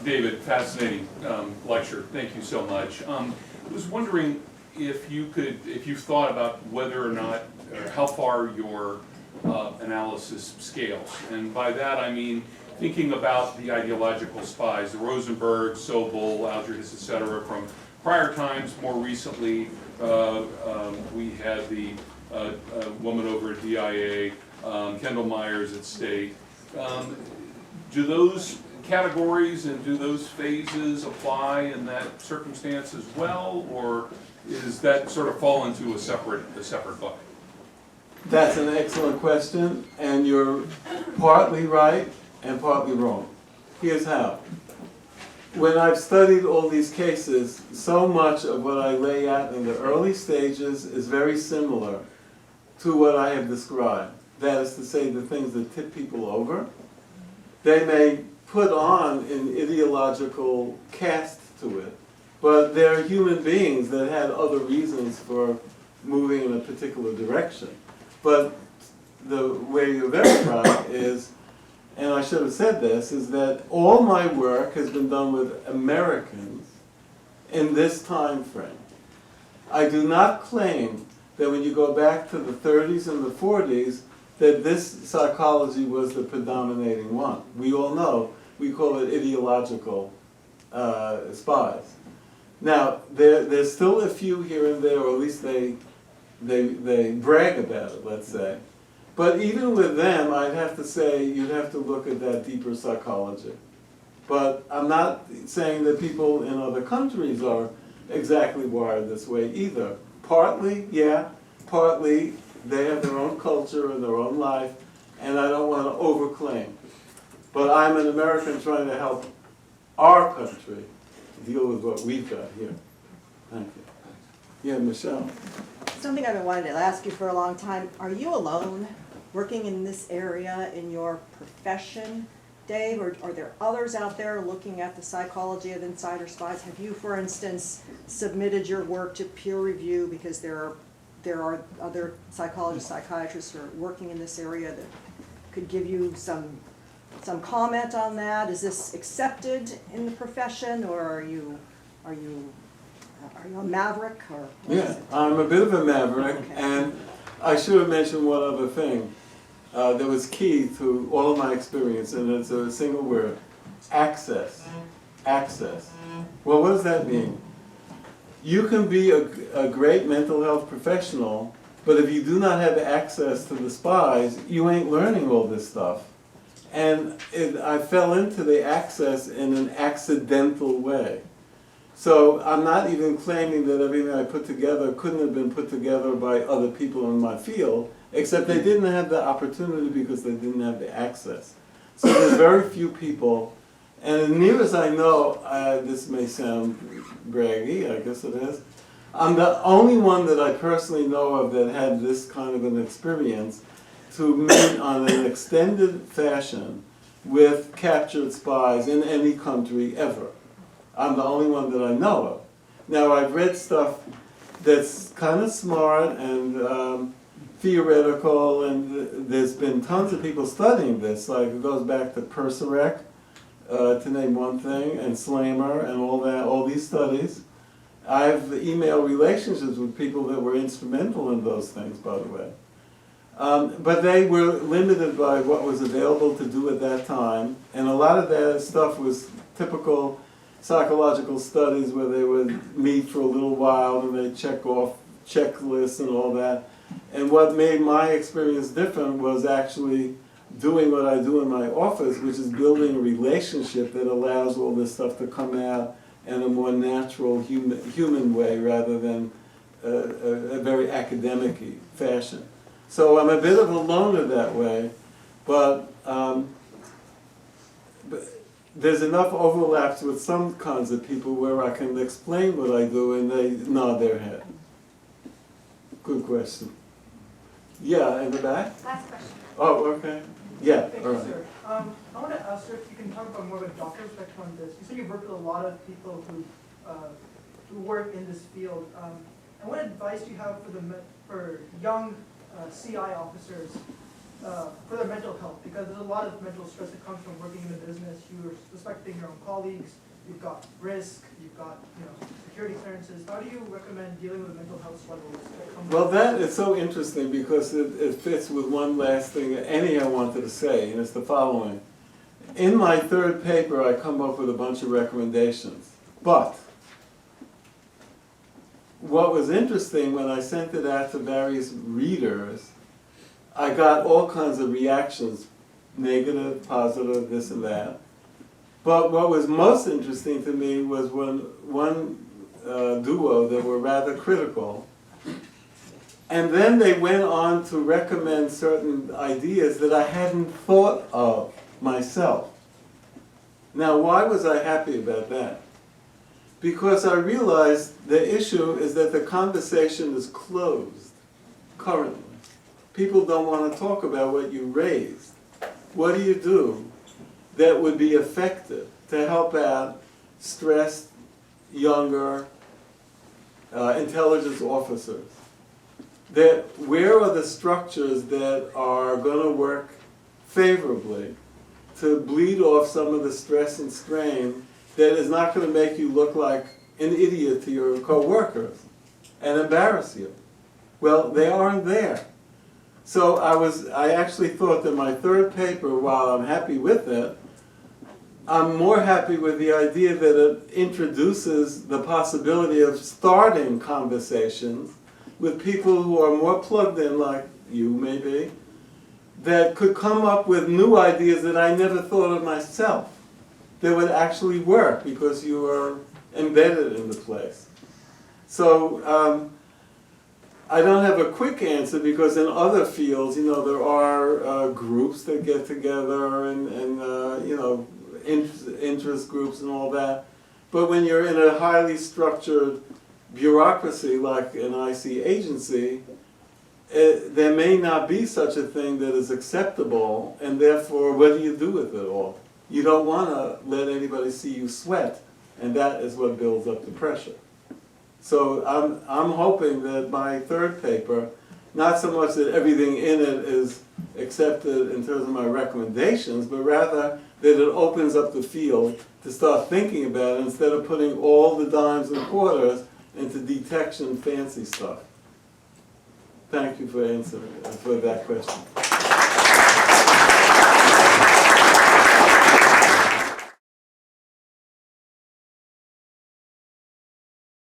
David, fascinating lecture. Thank you so much. I was wondering if you've thought about whether or not, or how far your analysis scales. And by that I mean thinking about the ideological spies, the Rosenberg, Sobel, Algirdas, etc. from prior times. More recently, we had the woman over at DIA, Kendall Myers at State. Do those categories and do those phases apply in that circumstance as well, or is that sort of fall into a separate bucket? That's an excellent question, and you're partly right and partly wrong. Here's how. When I've studied all these cases, so much of what I lay out in the early stages is very similar to what I have described. That is to say, the things that tip people over. They may put on an ideological cast to it, but they're human beings that had other reasons for moving in a particular direction. But the way you verify is, and I should have said this, is that all my work has been done with Americans in this time frame. I do not claim that when you go back to the 30s and the 40s, that this psychology was the predominating one. We all know, we call it ideological spies. Now, there's still a few here and there, or at least they brag about it, let's say. But even with them, I'd have to say you'd have to look at that deeper psychology. But I'm not saying that people in other countries are exactly wired this way either. Partly, yeah, partly they have their own culture and their own life, and I don't want to overclaim. But I'm an American trying to help our country deal with what we've got here. Thank you. Yeah, Michelle. Something I've been wanting to ask you for a long time. Are you alone working in this area in your profession, Dave? Or are there others out there looking at the psychology of insider spies? Have you, for instance, submitted your work to peer review because there are other psychologists, psychiatrists who are working in this area that could give you some comment on that? Is this accepted in the profession, or are you a maverick, or what is Yeah, it? I'm a bit of a maverick, Okay. and I should have mentioned one other thing that was key to all of my experience, and it's a single word: access. Access. Well, what does that mean? You can be a great mental health professional, but if you do not have access to the spies, you ain't learning all this stuff. And I fell into the access in an accidental way. So I'm not even claiming that everything I put together couldn't have been put together by other people in my field, except they didn't have the opportunity because they didn't have the access. So there's very few people, and as near as I know, this may sound braggy, I guess it is, I'm the only one that I personally know of that had this kind of an experience to meet on an extended fashion with captured spies in any country ever. I'm the only one that I know of. Now, I've read stuff that's kind of smart and theoretical, and there's been tons of people studying this. Like, it goes back to Perserec, to name one thing, and Slamer, and all that, all these studies. I've emailed relationships with people that were instrumental in those things, by the way. But they were limited by what was available to do at that time, and a lot of that stuff was typical psychological studies where they would meet for a little while and they'd check off checklists and all that. And what made my experience different was actually doing what I do in my office, which is building a relationship that allows all this stuff to come out in a more natural human way rather than a very academic-y fashion. So I'm a bit of a loner that way, but there's enough overlaps with some kinds of people where I can explain what I do and they nod their head. Good question. Yeah, in the back? Last question. Oh, okay. Yeah, Thank all you, right. sir. I want to ask, sir, if you can talk about more of a doctor's perspective on this. You said you've worked with a lot of people who work in this field. And what advice do you have for young CI officers for their mental health? Because there's a lot of mental stress that comes from working in the business. You're suspecting your own colleagues. You've got risk. You've got security clearances. How do you recommend dealing with mental health struggles that come? Well, that is so interesting because it fits with one last thing that Annie I wanted to say, and it's the following. In my third paper, I come up with a bunch of recommendations. But what was interesting when I sent it out to various readers, I got all kinds of reactions, negative, positive, this and that. But what was most interesting to me was when one duo that were rather critical, and then they went on to recommend certain ideas that I hadn't thought of myself. Now, why was I happy about that? Because I realized the issue is that the conversation is closed currently. People don't want to talk about what you raised. What do you do that would be effective to help out stressed, younger intelligence officers? Where are the structures that are going to work favorably to bleed off some of the stress and strain that is not going to make you look like an idiot to your co-workers and embarrass you? Well, they aren't there. So I actually thought that my third paper, while I'm happy with it, I'm more happy with the idea that it introduces the possibility of starting conversations with people who are more plugged in, like you maybe, that could come up with new ideas that I never thought of myself, that would actually work because you are embedded in the place. So I don't have a quick answer because in other fields, there are groups that get together and interest groups and all that. But when you're in a highly structured bureaucracy like an IC agency, there may not be such a thing that is acceptable, and therefore, what do you do with it all? You don't want to let anybody see you sweat, and that is what builds up the pressure. So I'm hoping that my third paper, not so much that everything in it is accepted in terms of my recommendations, but rather that it opens up the field to start thinking about it instead of putting all the dimes and quarters into detection fancy stuff. Thank you for answering for that question.